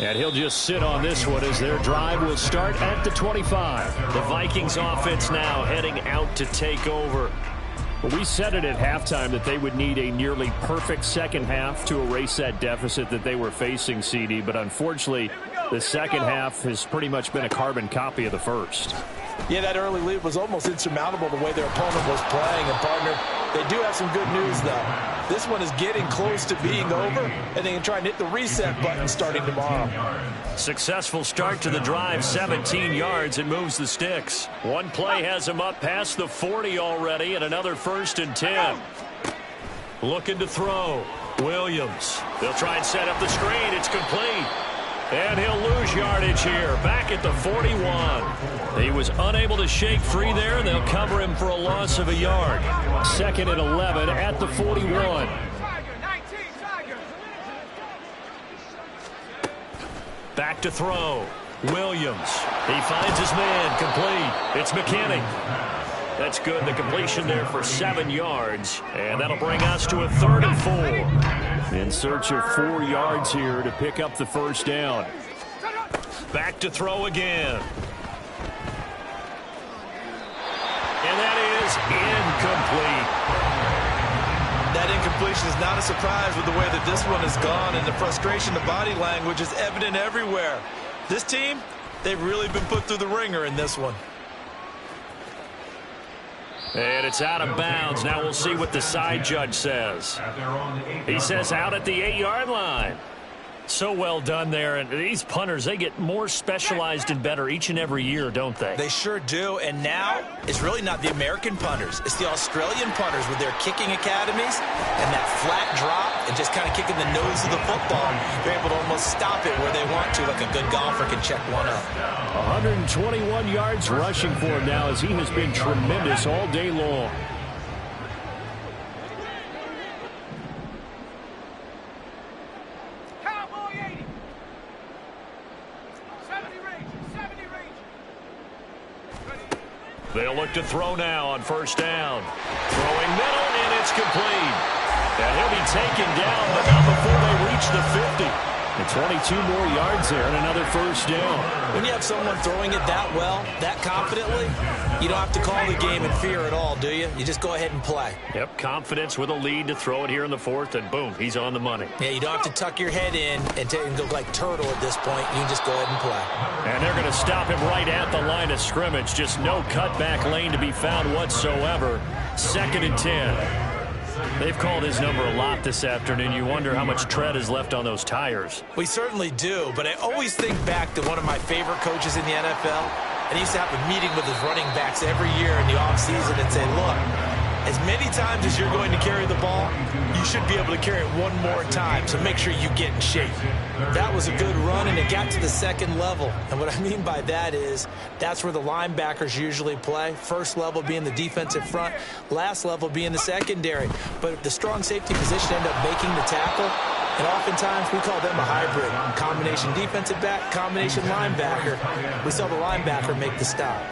And he'll just sit on this one as their drive will start at the 25. The Vikings offense now heading out to take over. We said it at halftime that they would need a nearly perfect second half to erase that deficit that they were facing, CD. But unfortunately, the second half has pretty much been a carbon copy of the first. Yeah, that early lead was almost insurmountable the way their opponent was playing. And, partner, they do have some good news, though. This one is getting close to being over, and they can try and hit the reset button starting tomorrow. Successful start to the drive, 17 yards, and moves the sticks. One play has him up past the 40 already, and another 1st and 10. Looking to throw. Williams. They'll try and set up the screen. It's complete. And he'll lose yardage here, back at the 41. He was unable to shake free there, and they'll cover him for a loss of a yard. 2nd and 11 at the 41. Back to throw. Williams. He finds his man, complete. It's McKinney. That's good. The completion there for 7 yards. And that'll bring us to a 3rd and 4. In search of 4 yards here to pick up the first down. Back to throw again. And that is incomplete. That incompletion is not a surprise with the way that this one has gone, and the frustration, the body language is evident everywhere. This team, they've really been put through the ringer in this one. And it's out of bounds. Now we'll see what the side judge says. He says out at the 8-yard line. So well done there. And these punters, they get more specialized and better each and every year, don't they? They sure do. And now it's really not the American punters. It's the Australian punters with their kicking academies and that flat drop and just kind of kicking the nose of the football. They're able to almost stop it where they want to, like a good golfer can check one up. 121 yards rushing for him now as he has been tremendous all day long. They'll look to throw now on 1st down. Throwing middle, and it's complete. And he'll be taken down, but not before they reach the 50. And 22 more yards there and another 1st down. When you have someone throwing it that well, that confidently, you don't have to call the game in fear at all, do you? You just go ahead and play. Yep, confidence with a lead to throw it here in the 4th, and boom, he's on the money. Yeah, you don't have to tuck your head in and go like turtle at this point. You can just go ahead and play. And they're going to stop him right at the line of scrimmage. Just no cutback lane to be found whatsoever. 2nd and 10. They've called his number a lot this afternoon. You wonder how much tread is left on those tires. We certainly do, but I always think back to one of my favorite coaches in the NFL, and he used to have a meeting with his running backs every year in the offseason and say, look, as many times as you're going to carry the ball, you should be able to carry it one more time, so make sure you get in shape. That was a good run, and it got to the 2nd level. And what I mean by that is that's where the linebackers usually play. 1st level being the defensive front, last level being the secondary. But the strong safety position ended up making the tackle, and oftentimes we call them a hybrid. Combination defensive back, combination linebacker. We saw the linebacker make the stop.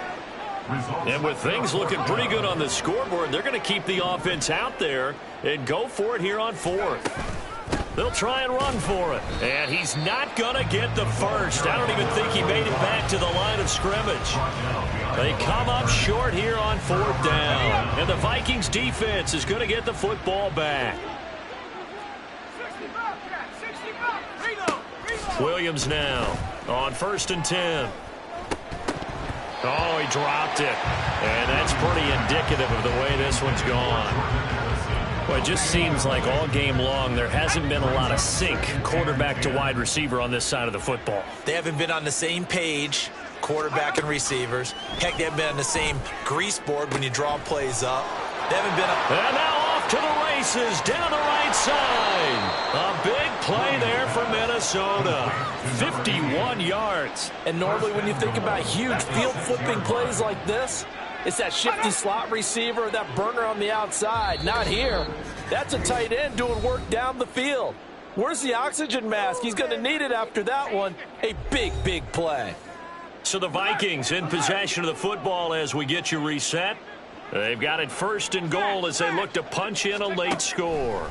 And with things looking pretty good on the scoreboard, they're going to keep the offense out there and go for it here on 4th. They'll try and run for it. And he's not going to get the first. I don't even think he made it back to the line of scrimmage. They come up short here on 4th down. And the Vikings defense is going to get the football back. Williams now on 1st and 10. Oh, he dropped it. And that's pretty indicative of the way this one's gone. Well, it just seems like all game long there hasn't been a lot of sync quarterback to wide receiver on this side of the football. They haven't been on the same page, quarterback and receivers. Heck, they haven't been on the same grease board when you draw plays up. They haven't been up. And now off to the races down the right side. A big play there for Minnesota. 51 yards. And normally when you think about huge field flipping plays like this, it's that shifty slot receiver, that burner on the outside. Not here. That's a tight end doing work down the field. Where's the oxygen mask? He's going to need it after that one. A big, big play. So the Vikings in possession of the football as we get you reset. They've got it 1st and goal as they look to punch in a late score.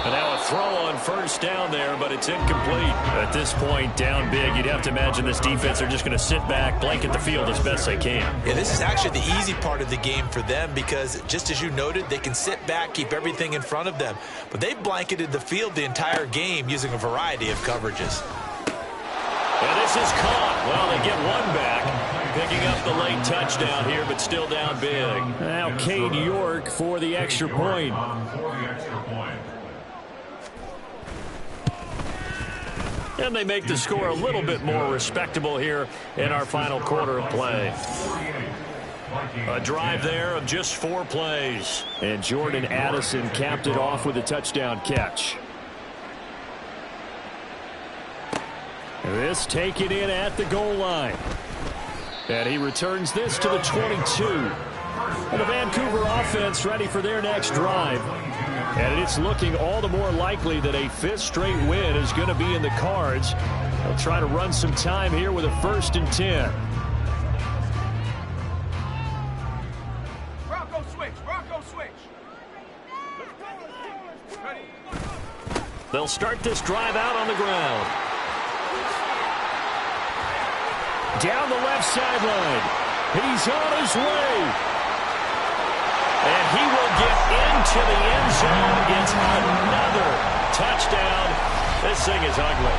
And now a throw on first down there, but it's incomplete. At this point, down big, you'd have to imagine this defense are just going to sit back, blanket the field as best they can. Yeah, this is actually the easy part of the game for them because, just as you noted, they can sit back, keep everything in front of them. But they've blanketed the field the entire game using a variety of coverages. And this is caught. Well, they get one back, picking up the late touchdown here, but still down big. Now Cade York for the extra point. And they make the score a little bit more respectable here in our final quarter of play. A drive there of just 4 plays. And Jordan Addison capped it off with a touchdown catch. This taken in at the goal line. And he returns this to the 22. And the Vancouver offense ready for their next drive. And it's looking all the more likely that a 5th straight win is going to be in the cards. They'll try to run some time here with a 1st and 10. Bronco switch. Bronco switch. Ready. They'll start this drive out on the ground. Down the left sideline. He's on his way. And he will get into the end zone. It's another touchdown. This thing is ugly.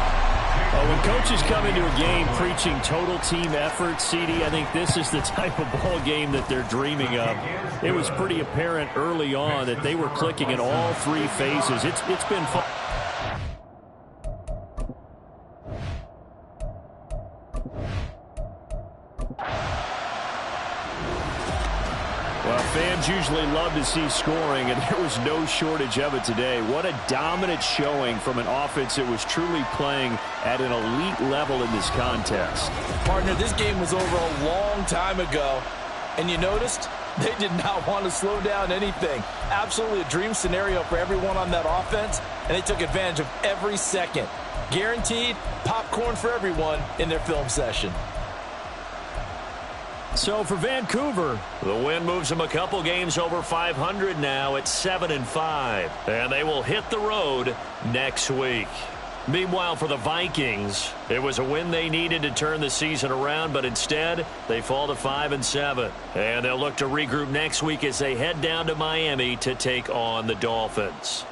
When coaches come into a game preaching total team effort, CD, I think this is the type of ball game that they're dreaming of. It was pretty apparent early on that they were clicking in all 3 phases. It's been fun. Well, fans usually love to see scoring, and there was no shortage of it today. What a dominant showing from an offense that was truly playing at an elite level in this contest. Partner, this game was over a long time ago, and you noticed they did not want to slow down anything. Absolutely a dream scenario for everyone on that offense, and they took advantage of every second. Guaranteed popcorn for everyone in their film session. So for Vancouver, the win moves them a couple games over 500 now at 7-5. And they will hit the road next week. Meanwhile, for the Vikings, it was a win they needed to turn the season around, but instead, they fall to 5-7. And they'll look to regroup next week as they head down to Miami to take on the Dolphins.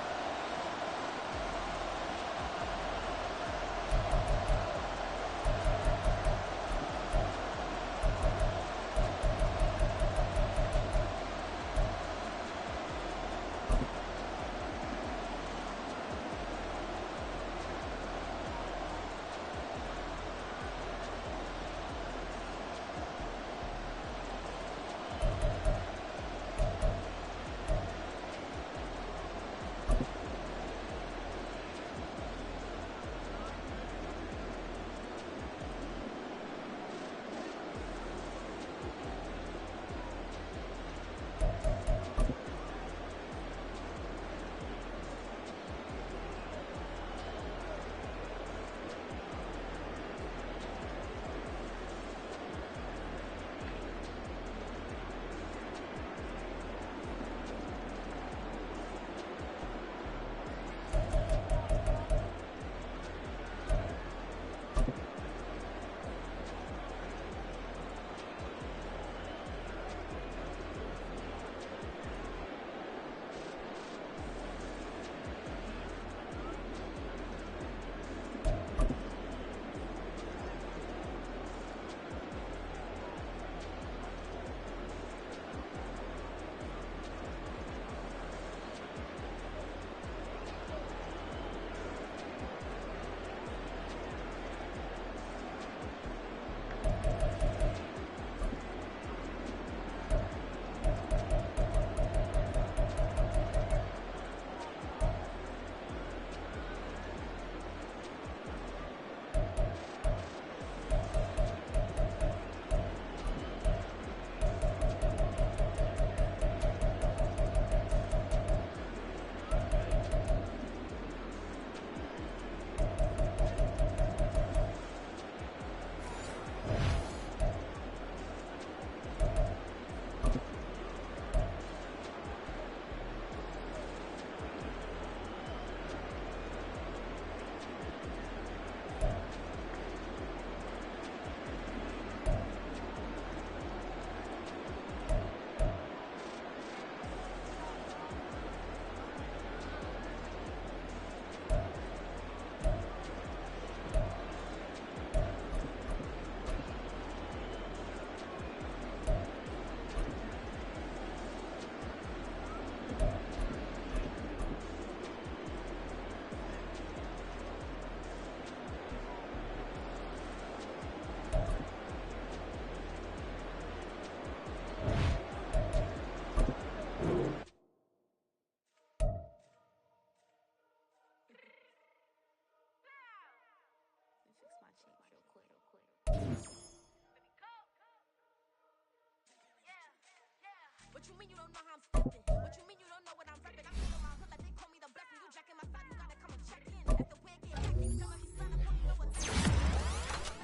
mean you don't know how I'm stepping? What you mean you don't know what I'm repping? I'm feeling my hood like they call me the blessing. You jacking my side, you gotta come and check in. Let the way get hectic. Some of you slide up on you know what's happening.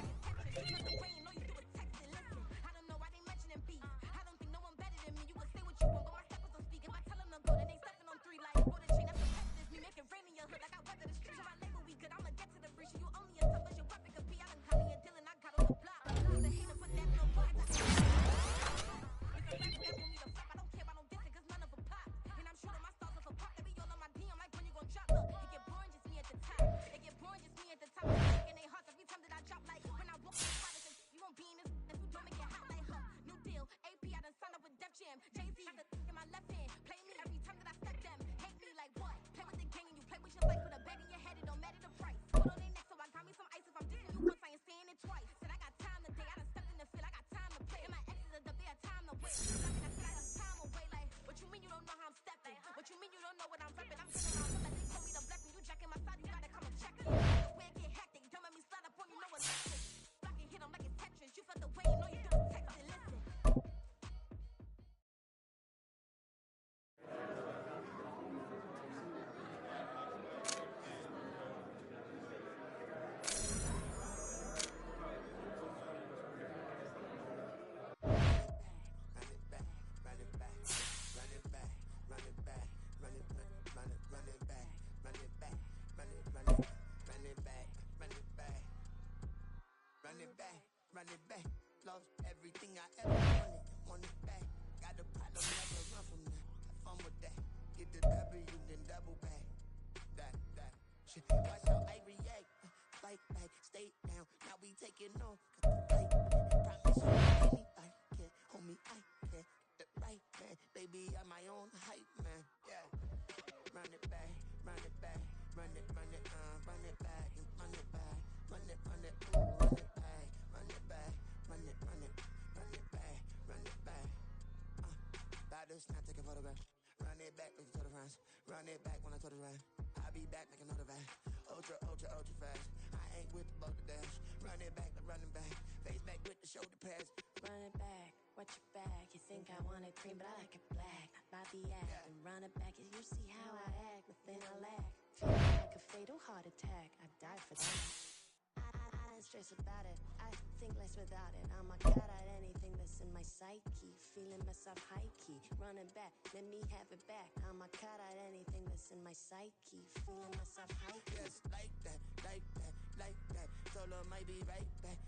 You felt the rain, all you do is text it. Listen, I don't know why they mentioning beef. I don't think no one better than me. You can say what you want, but my steppers don't speak. If I tell them to go, then they stepping on 3 like golden chain. That's competitive. Me make it rain in your hood like I weather the streets. So my label we good. I'ma get to the breach. You only as tough as your weapon could be. I done Holly and Dylan. I got on the block. The hater put that little boy. If a rap that want me to flop, I don't care about no dissing, cause none of them pop. And I'm shooting my stars off a pop. They be all on my DM like when you gon' drop. Look, it get boring just me at the top. It get boring just me at the top. I'm breaking their hearts every time that I drop. Like when I walk in the spot, it says, you won't be in this if you don't make it hot like her. New deal, AP, I done signed up with Def Jam. Jay-Z, got the in my left hand. Play me every time that I step them. Hate me like what? Play with the gang and you play with your life. With a bag in your head, it don't matter the price. Put on their neck, so I got me some ice. If I'm dissing you once, I ain't saying it twice. Said I got time today, I done stepped in the field, I got time to play. And my exes are up there, time to wait. I said I got time away, like, what you mean you don't know how I'm stepping? What you mean you don't know what I'm repping? I'm feeling my hood like they call me the blessing. You jacking my side, you gotta come and check it. The way it get hectic, don't make me slide up on you, know what's happening. Block and hit them like it's Tetris. You felt the way, you know you do the text and listen. Run it back, lost everything I ever wanted, want it back. Got a problem, never run from that. Have fun with that. Get the W, then double back. That shit. Watch how I react. Fight back, stay down. Now we taking on. Got the fight. Promise you, anybody can. Homie, I can. Get the right man. Baby, I'm my own hype man. Yeah. Run it back, run it back, run it back, and run it back, run it, ooh, run it back, run it back, run it back, run it back. About to snap, take a photograph. Run it back, make it to the friends. Run it back when I told the rap. I'll be back, make another back. Ultra, ultra, ultra fast. I ain't with the boat to dash. Run it back, like running back. Face back with the shoulder pads. Run it back, watch your back. You think I want it cream, but I like it black. Bobby act and run it back. You see how I act, nothing I lack. Feeling like a fatal heart attack. I die for that. I don't stress about it. I think less without it. I'ma cut out anything that's in my psyche. Feeling myself high key. Running back, let me have it back. I'ma cut out anything that's in my psyche. Feeling myself high key. Yes, like that, like that, like that. Solo might be right back,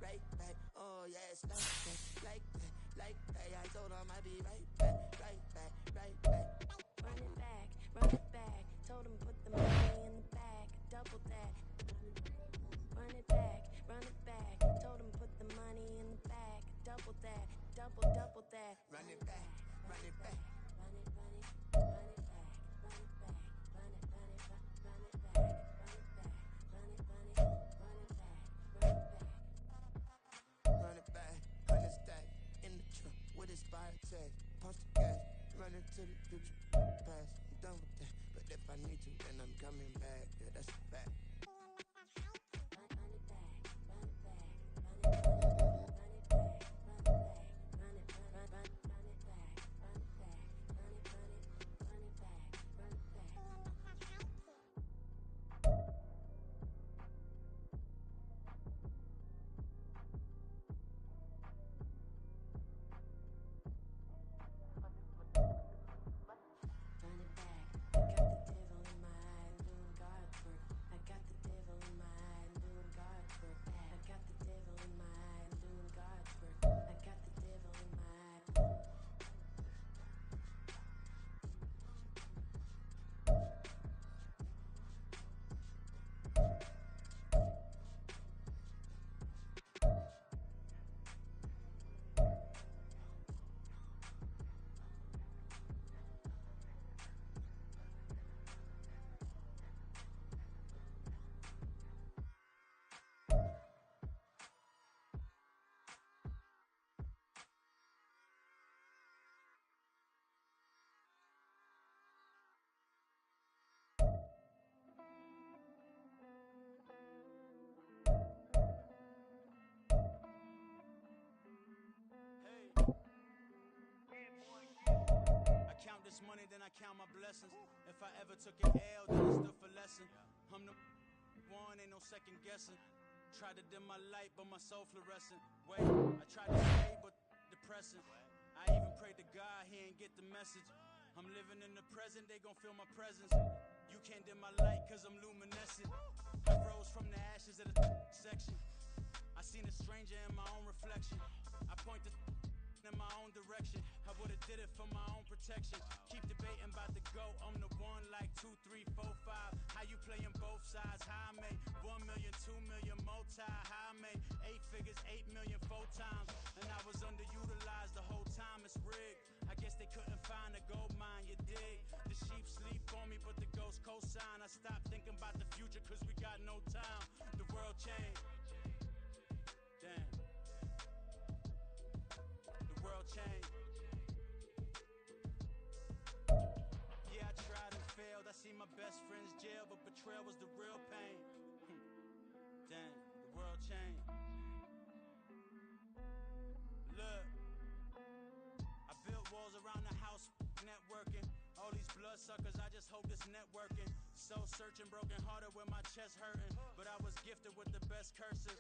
right back. Oh yes, like that, like that, like that. I told her I might be right back, right back, right back. Run it back, run it back. Told him put the money in the bag. Double that. Run it back, run it back. Told him put the money in the bag. Double that, double that. Run it back, run it back. Run it, run it, run it back, run it back, run it, run it, run it back, run it back, run it, run it, run it back, run it back. Run it back, 100 stack in the truck with expired tag. Punch the gas, run into the future past. I'm done with that, but if I need to, then I'm coming back. Yeah, that's a fact. Run it back, run it back, run it, run it, run it back, run it back, run it, run it, run it back, run it back, run it, run it, run it back, run it back. Run it back, I got the devil in my eyes, count my blessings. If I ever took an L, then it's still for lesson. I'm the one, ain't no second guessing. Tried to dim my light, but my soul fluorescent. Wait, I tried to stay, but depressing. I even prayed to God, he ain't get the message. I'm living in the present, they gon' feel my presence. You can't dim my light, cause I'm luminescent. I rose from the ashes of the section. I seen a stranger in my own reflection. I point the in my own direction. I would've did it for my own protection. Keep debating about the GOAT. I'm the one like 2, 3, 4, 5. How you playing both sides? How I made 1 million, 2 million multi. How I made 8 figures, 8 million 4 times. And I was underutilized the whole time. It's rigged. I guess they couldn't find a gold mine, you dig? The sheep sleep on me, but the ghost cosign. I stopped thinking about the future cause we got no time. The world changed. Damn. The world changed. Yeah, I tried and failed. I see my best friends jail, but betrayal was the real pain. Damn, the world changed. Look, I built walls around the house, networking. All these bloodsuckers, I just hope this networking. Soul searching, broken hearted with my chest hurting. But I was gifted with the best curses.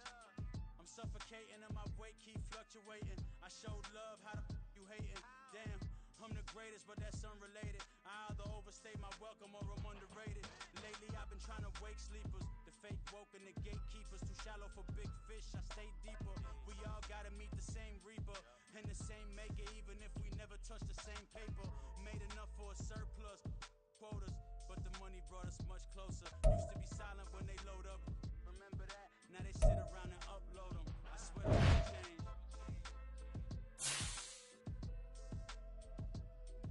I'm suffocating and my weight keep fluctuating. I showed love, how the you hating? Damn, I'm the greatest, but that's unrelated. I either overstay my welcome or I'm underrated. Lately I've been trying to wake sleepers. The fake woke and the gatekeepers. Too shallow for big fish, I stay deeper. We all gotta meet the same reaper and the same maker, even if we never touch the same paper. Made enough for a surplus quotas, but the money brought us much closer. Used to be silent when they load up. Remember that? Now they sit around and upload them. I swear the world changed.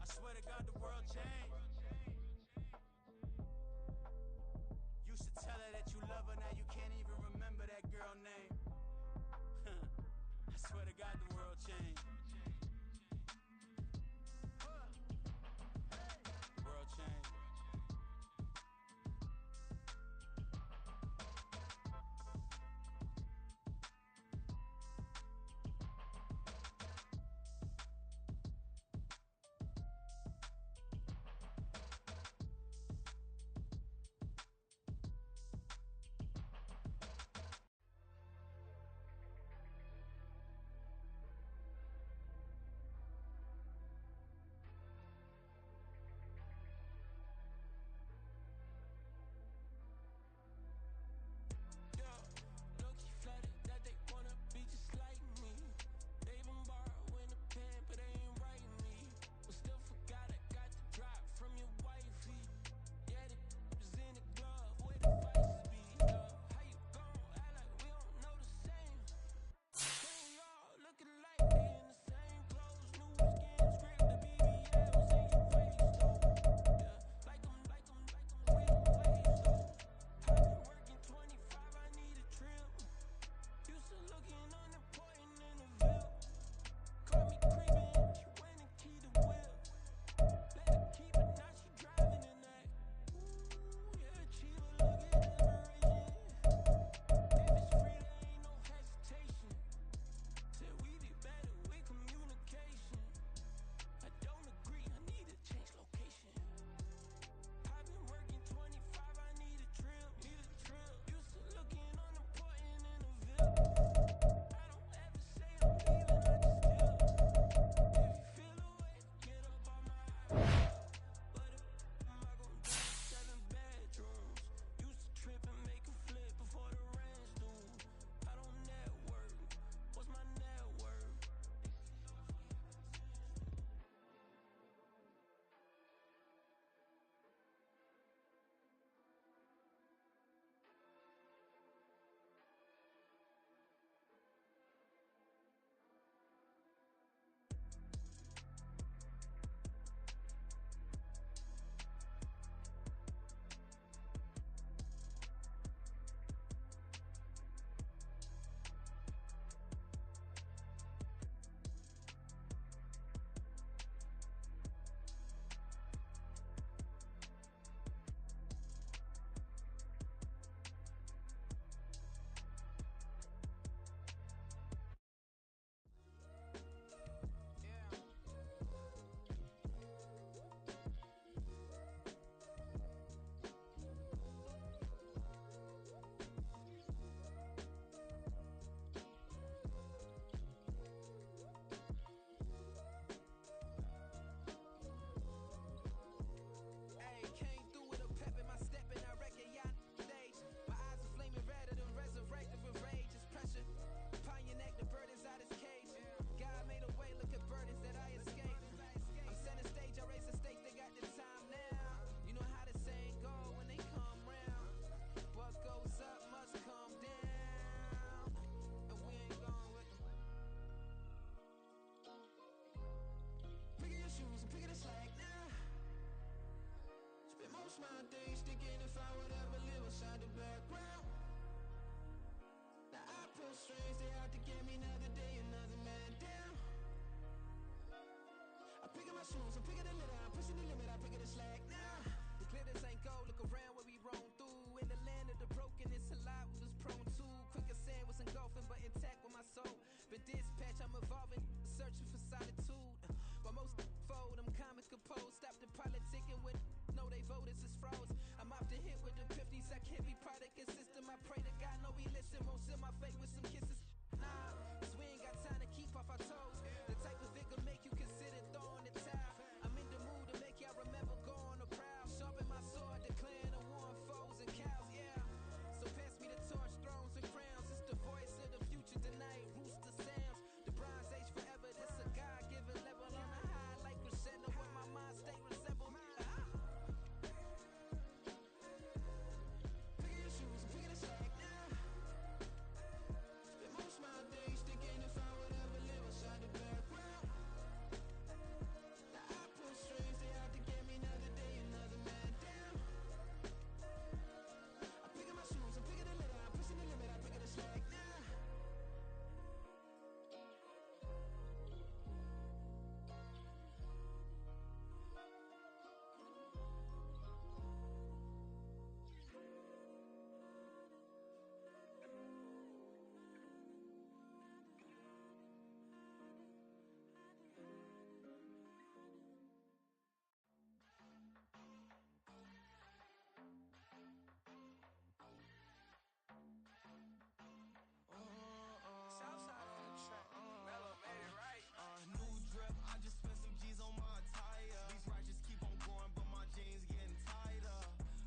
I swear to God the world changed. Used to tell her that you love her, now you can't even remember that girl name. I swear to God the world changed. The world changed. my shoes, I'm picking the litter, I'm pushing the limit, I'm picking the slack now. The glitters ain't gold, look around where we roam through. In the land of the broken, it's a lot we was prone to. Quicker sand was engulfing, but intact with my soul. But dispatch, I'm evolving, searching for solitude. While most fold, I'm comic composed. Stop the politicking with no, they voters is froze. I'm off the hit with the 50s, I can't be product and system. I pray to God, no, he listen, won't seal my fate with some kisses. Nah, cause we ain't got time to keep off our toes. The type of vigor make you consider throwing the towel. I'm in the mood to make y'all remember going to proud. Sharpen my sword, declaring the war on foes and cows, yeah. So pass me the torch, thrones and crowns. It's the voice of the future tonight, rooster sounds. The Bronze Age forever, this a God-given level on a high like crescendo. Where my mind state resemble. Pick your shoes, pick the slack now. Spend most my days thinking if I would ever live outside the background. Now I pull strings, they out to get me another day, another man down. I'm picking my shoes, I'm picking the litter, I'm pushing the limit, I'm picking the slack now. Southside on the track, Mellow made it right. New drip, I just spent some G's on my attire. These righteous keep on growing, but my jeans getting tighter.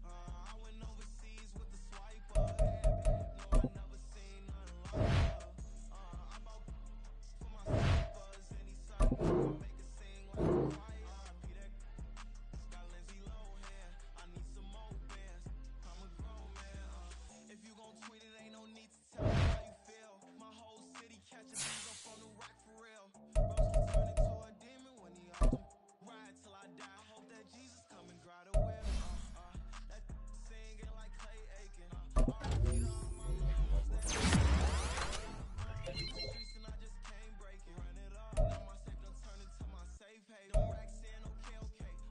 I went overseas with the swiper. No, I never seen nothing like her. I bought for my slippers, and he started make it sing like a choir. Peter got Lindsay Lohan. I need some more bands. I'm a grown man. If you gon' tweet it, ain't no need to tell me how you feel. My whole city catching bees up on the rack for real. Broski turn into a demon when he out them. Ride till I die. I hope that Jesus come and grab the wheel. That singing like Clay Aiken. R.I.P. to all my mamas that streets and I just can't break it. Run it up. Now my safe done turn into my safe haven. Them racks in, okay.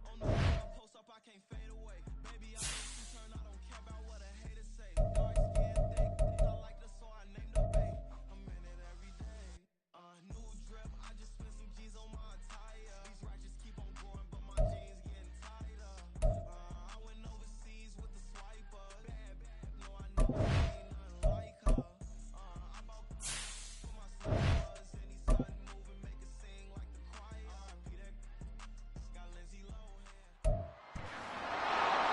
On the way I post up, I can't fade away. Baby, I'm a turn, I don't care about what a hater say. Dark skin, thick, I like the so I named the bay. I'm in it every day. New drip, I just spent some G's on my attire. These righteous keep on growing, but my jeans getting tighter. I went overseas with the swiper. Bad, no, I never seen nothing like her. I bought for my slippers, and he started moving, make it sing like the choir. Peter got Lindsay Lohan.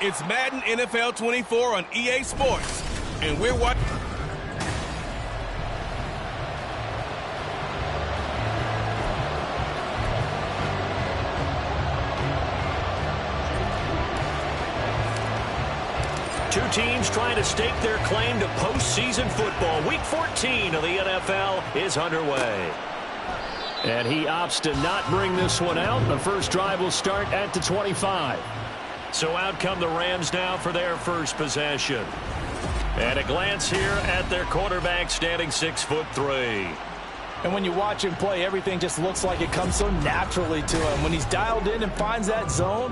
It's Madden NFL 24 on EA Sports, and we're watching. Two teams trying to stake their claim to postseason football. Week 14 of the NFL is underway. And he opts to not bring this one out. The first drive will start at the 25. So out come the Rams now for their first possession. And a glance here at their quarterback standing 6'3". And when you watch him play, everything just looks like it comes so naturally to him. When he's dialed in and finds that zone,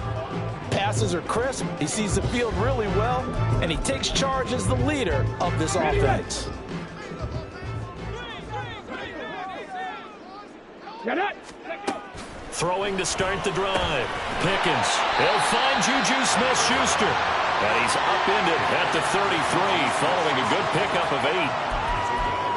passes are crisp, he sees the field really well, and he takes charge as the leader of this offense. Throwing to start the drive. Pickens. He'll find Juju Smith-Schuster. And he's upended at the 33 following a good pickup of 8.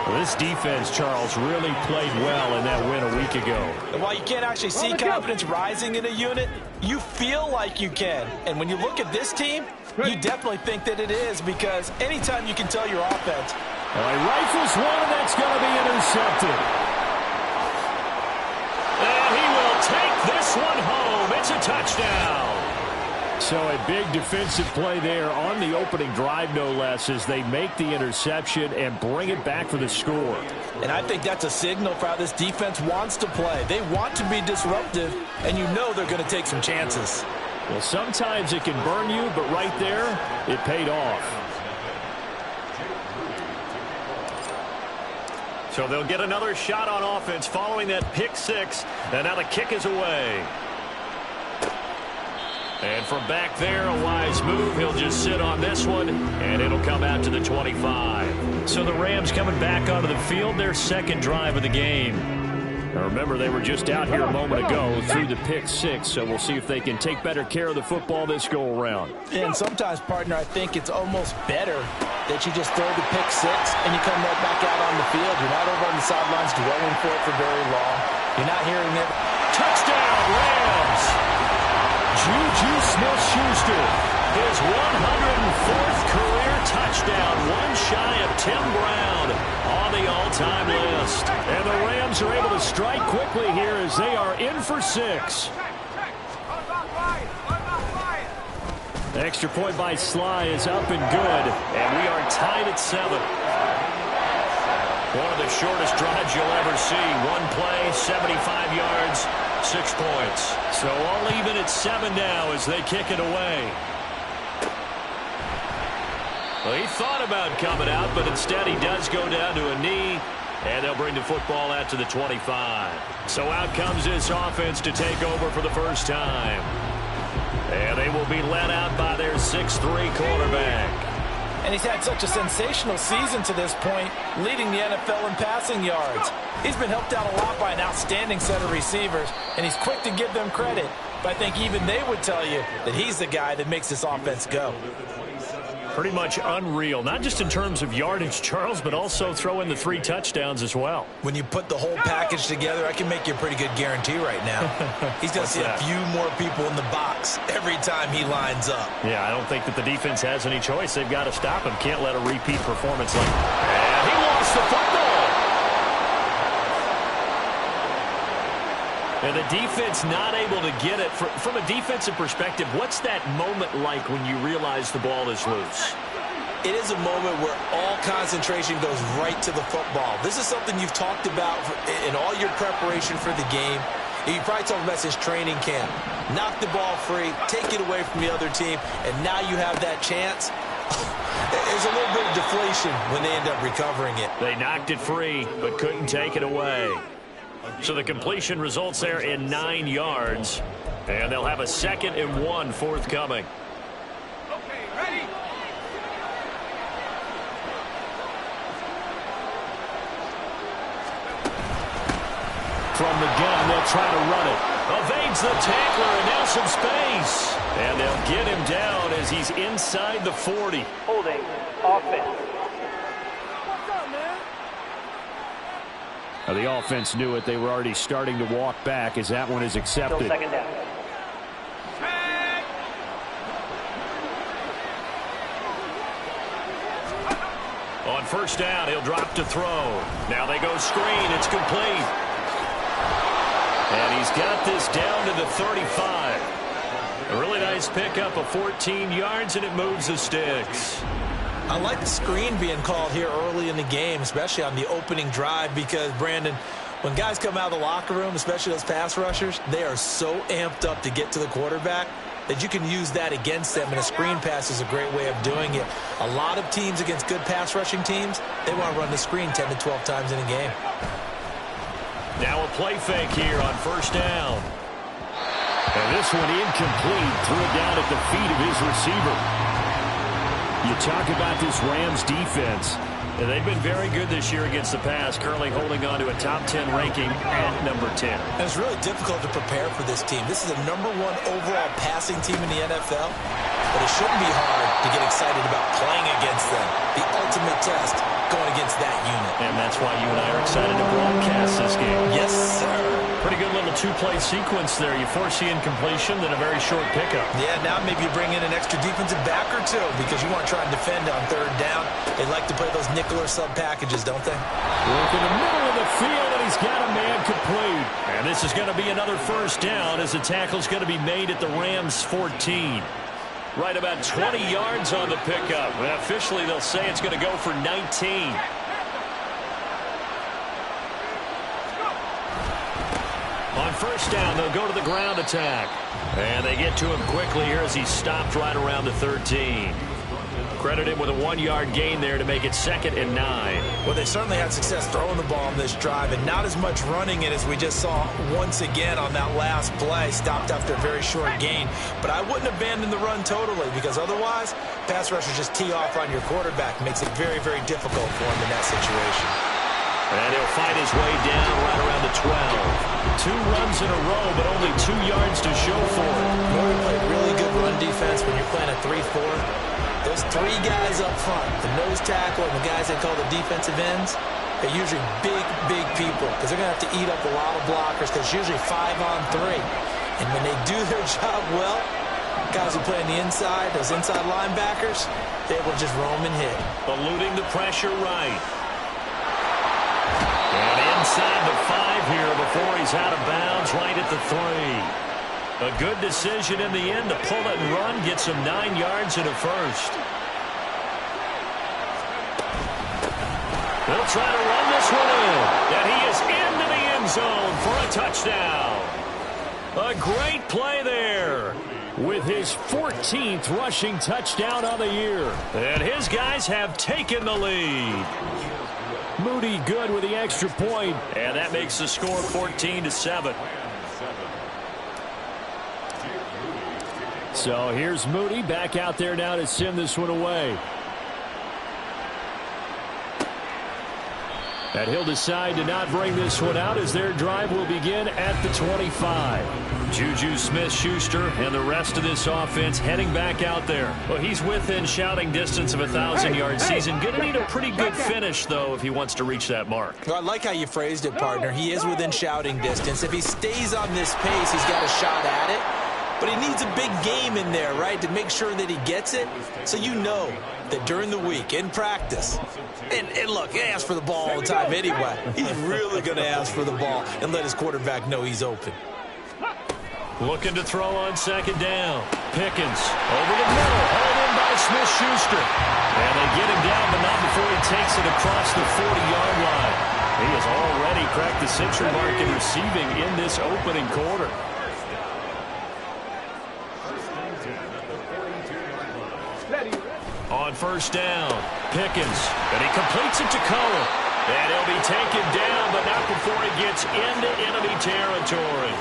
Well, this defense, Charles, really played well in that win a week ago. And while you can't actually see confidence rising in a unit, you feel like you can. And when you look at this team, you definitely think that it is, because anytime you can tell your offense. Well, he rifles one, and that's going to be intercepted. And he will take this one home. It's a touchdown. So a big defensive play there on the opening drive, no less, as they make the interception and bring it back for the score. And I think that's a signal for how this defense wants to play. They want to be disruptive, and you know they're going to take some chances. Well, sometimes it can burn you, but right there, it paid off. So they'll get another shot on offense following that pick six, and now the kick is away. And from back there, a wise move. He'll just sit on this one, and it'll come out to the 25. So the Rams coming back onto the field, their second drive of the game. Now remember, they were just out here a moment ago through the pick six, so we'll see if they can take better care of the football this go-around. And sometimes, partner, I think it's almost better that you just throw the pick six and you come right back out on the field. You're not over on the sidelines dwelling for it for very long. You're not hearing it. Touchdown, Rams! Juju Smith-Schuster, his 104th career touchdown, one shy of Tim Brown on the all-time list. And the Rams are able to strike quickly here as they are in for 6. The extra point by Sly is up and good, and we are tied at 7. One of the shortest drives you'll ever see. One play, 75 yards, 6 points. So all even at 7 now as they kick it away. Well, he thought about coming out, but instead he does go down to a knee, and they'll bring the football out to the 25. So out comes this offense to take over for the first time. And they will be led out by their 6'3" quarterback. And he's had such a sensational season to this point, leading the NFL in passing yards. He's been helped out a lot by an outstanding set of receivers, and he's quick to give them credit. But I think even they would tell you that he's the guy that makes this offense go. Pretty much unreal, not just in terms of yardage, Charles, but also throw in the 3 touchdowns as well. When you put the whole package together, I can make you a pretty good guarantee right now. He's going to see a few more people in the box every time he lines up. Yeah, I don't think that the defense has any choice. They've got to stop him. Can't let a repeat performance like that. And he lost the football. And the defense not able to get it. From a defensive perspective, what's that moment like when you realize the ball is loose? It is a moment where all concentration goes right to the football. This is something you've talked about in all your preparation for the game. You probably talked about since training camp. Knock the ball free, take it away from the other team, and now you have that chance. There's a little bit of deflation when they end up recovering it. They knocked it free, but couldn't take it away. So the completion results there in 9 yards, and they'll have a 2nd and 1 forthcoming. Okay, ready? From the gun, they'll try to run it. Evades the tackler and now some space. And they'll get him down as he's inside the 40. Holding offense. The offense knew it. They were already starting to walk back as that one is accepted. Still 2nd down. On 1st down, he'll drop to throw. Now they go screen. It's complete. And he's got this down to the 35. A really nice pickup of 14 yards, and it moves the sticks. I like the screen being called here early in the game, especially on the opening drive, because, Brandon, when guys come out of the locker room, especially those pass rushers, they are so amped up to get to the quarterback that you can use that against them, and a screen pass is a great way of doing it. A lot of teams against good pass rushing teams, they want to run the screen 10 to 12 times in a game. Now a play fake here on 1st down. And this one incomplete. Threw it down at the feet of his receiver. You talk about this Rams defense. And they've been very good this year against the pass, currently holding on to a top 10 ranking at number 10. And it's really difficult to prepare for this team. This is a #1 overall passing team in the NFL, but it shouldn't be hard to get excited about playing against them. The ultimate test going against that unit. And that's why you and I are excited to broadcast this game. Yes, sir. Pretty good little 2-play sequence there. You force the incompletion, then a very short pickup. Yeah, now maybe you bring in an extra defensive back or two because you want to try and defend on 3rd down. They like to play those nickel or sub packages, don't they? Look in the middle of the field, and he's got a man complete. And this is going to be another 1st down as the tackle's going to be made at the Rams 14. Right about 20 yards on the pickup. And officially, they'll say it's going to go for 19. On 1st down, they'll go to the ground attack. And they get to him quickly here as he stopped right around the 13. Credit him with a 1-yard gain there to make it 2nd and 9. Well, they certainly had success throwing the ball on this drive, and not as much running it as we just saw once again on that last play. Stopped after a very short gain. But I wouldn't abandon the run totally, because otherwise, pass rushers just tee off on your quarterback. Makes it very, very difficult for him in that situation. And he'll fight his way down right around the 12. 2 runs in a row, but only 2 yards to show for it. Murray played really good run defense when you're playing a 3-4. Those 3 guys up front, the nose tackle and the guys they call the defensive ends, they're usually big, big people because they're going to have to eat up a lot of blockers because it's usually 5-on-3. And when they do their job well, guys who play on the inside, those inside linebackers, they will just roam and hit. Eluding the pressure right. And inside the 5 here before he's out of bounds right at the 3. A good decision in the end to pull it and run, gets him 9 yards and a first. They'll try to run this one in. And he is into the end zone for a touchdown. A great play there with his 14th rushing touchdown of the year. And his guys have taken the lead. Moody good with the extra point. And that makes the score 14-7. So here's Moody back out there now to send this one away. And he'll decide to not bring this one out as their drive will begin at the 25. Juju Smith-Schuster and the rest of this offense heading back out there. Well, he's within shouting distance of a 1,000-yard season. Going to need a pretty good finish, though, if he wants to reach that mark. Well, I like how you phrased it, partner. He is within shouting distance. If he stays on this pace, he's got a shot at it. But he needs a big game in there, right, to make sure that he gets it. So you know that during the week, in practice, and look, he asks for the ball all the time anyway. He's really going to ask for the ball and let his quarterback know he's open. Looking to throw on 2nd down. Pickens over the middle, hauled in by Smith-Schuster. And they get him down, but not before he takes it across the 40-yard line. He has already cracked the century mark in receiving in this opening quarter. On 1st down, Pickens, and he completes it to Cohen. And he'll be taken down, but not before he gets into enemy territory.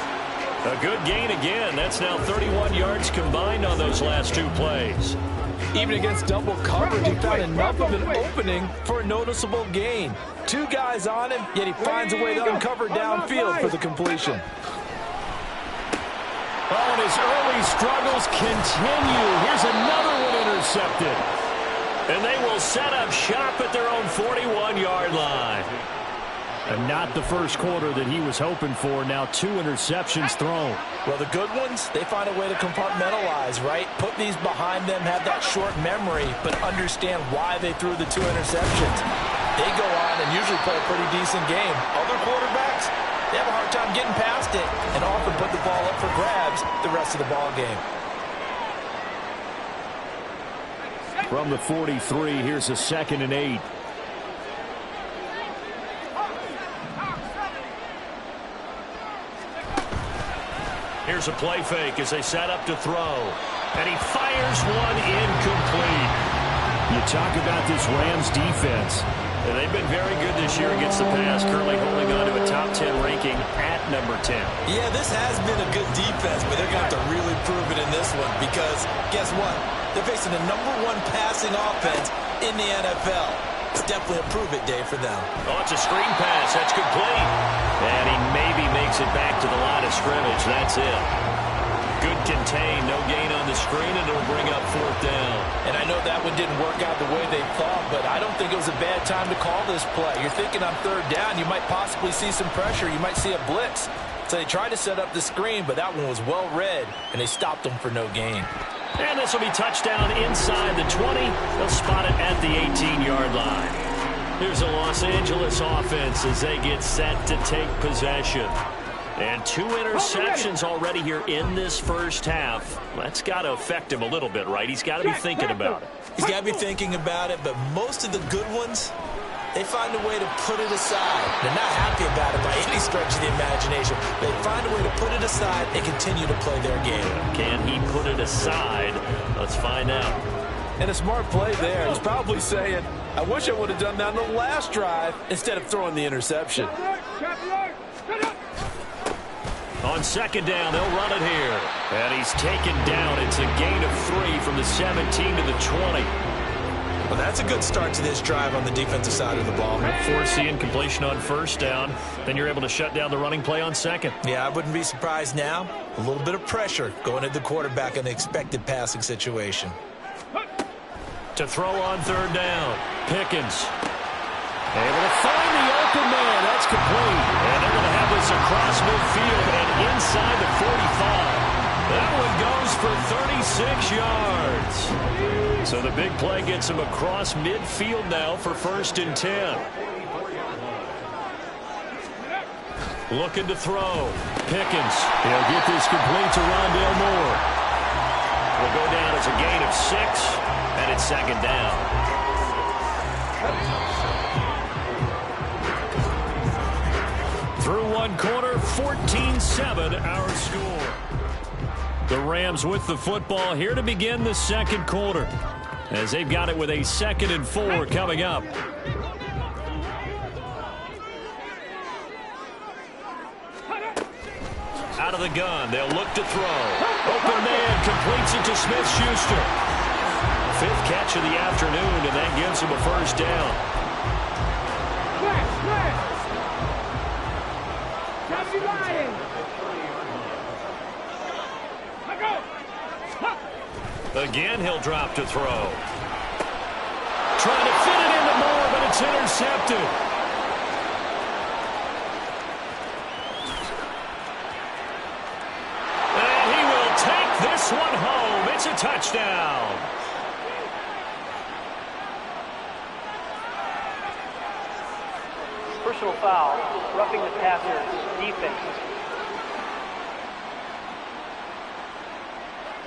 A good gain again. That's now 31 yards combined on those last 2 plays. Even against double coverage, he found enough of an opening for a noticeable gain. 2 guys on him, yet he finds a way to uncover downfield for the completion. Oh, and his early struggles continue. Here's another one intercepted. And they will set up shop at their own 41-yard line. And not the first quarter that he was hoping for. Now 2 interceptions thrown. Well, the good ones, they find a way to compartmentalize, right? Put these behind them, have that short memory, but understand why they threw the 2 interceptions. They go on and usually play a pretty decent game. Other quarterbacks, they have a hard time getting past it and often put the ball up for grabs the rest of the ball game. From the 43, here's a 2nd and 8. Here's a play fake as they set up to throw. And he fires one incomplete. You talk about this Rams defense. And they've been very good this year against the pass, currently holding on to a top 10 ranking at number 10. Yeah, this has been a good defense, but they're going to have to really prove it in this one because guess what? They're facing the #1 passing offense in the NFL. It's definitely a prove-it day for them. Oh, it's a screen pass. That's complete. And he maybe makes it back to the line of scrimmage. That's it. Good contain. No gain on the screen, and it'll bring up 4th down. And I know that one didn't work out the way they thought, but I don't think it was a bad time to call this play. You're thinking on 3rd down, you might possibly see some pressure. You might see a blitz. So they tried to set up the screen, but that one was well read, and they stopped them for no gain. And this will be touchdown inside the 20. They'll spot it at the 18-yard line. Here's the Los Angeles offense as they get set to take possession. And 2 interceptions already here in this first half. That's got to affect him a little bit, right? He's got to be thinking about it. He's got to be thinking about it, but most of the good ones, they find a way to put it aside. They're not happy about it by any stretch of the imagination. They find a way to put it aside and continue to play their game. Can he put it aside? Let's find out. And a smart play there. He's probably saying, I wish I would have done that on the last drive instead of throwing the interception. On second down, they'll run it here. And he's taken down. It's a gain of 3 from the 17 to the 20. Well, that's a good start to this drive on the defensive side of the ball. Force the incompletion on first down. Then you're able to shut down the running play on second. Yeah, I wouldn't be surprised now. A little bit of pressure going at the quarterback in an expected passing situation. To throw on third down, Pickens. Able to find the open man. That's complete. And they're going to have this across midfield and inside the 45. That one goes for 36 yards. So the big play gets him across midfield now for 1st and 10. Looking to throw. Pickens. He'll get this complete to Rondale Moore. Will go down as a gain of 6, and it's second down. Through one quarter, 14-7 our score. The Rams with the football here to begin the second quarter, as they've got it with a 2nd and 4 coming up. Out of the gun, they'll look to throw. Open man completes it to Smith-Schuster. 5th catch of the afternoon, and that gives him a first down. Again, he'll drop to throw. Trying to fit it into Moore, but it's intercepted. And he will take this one home. It's a touchdown. Personal foul, roughing the passer, defense.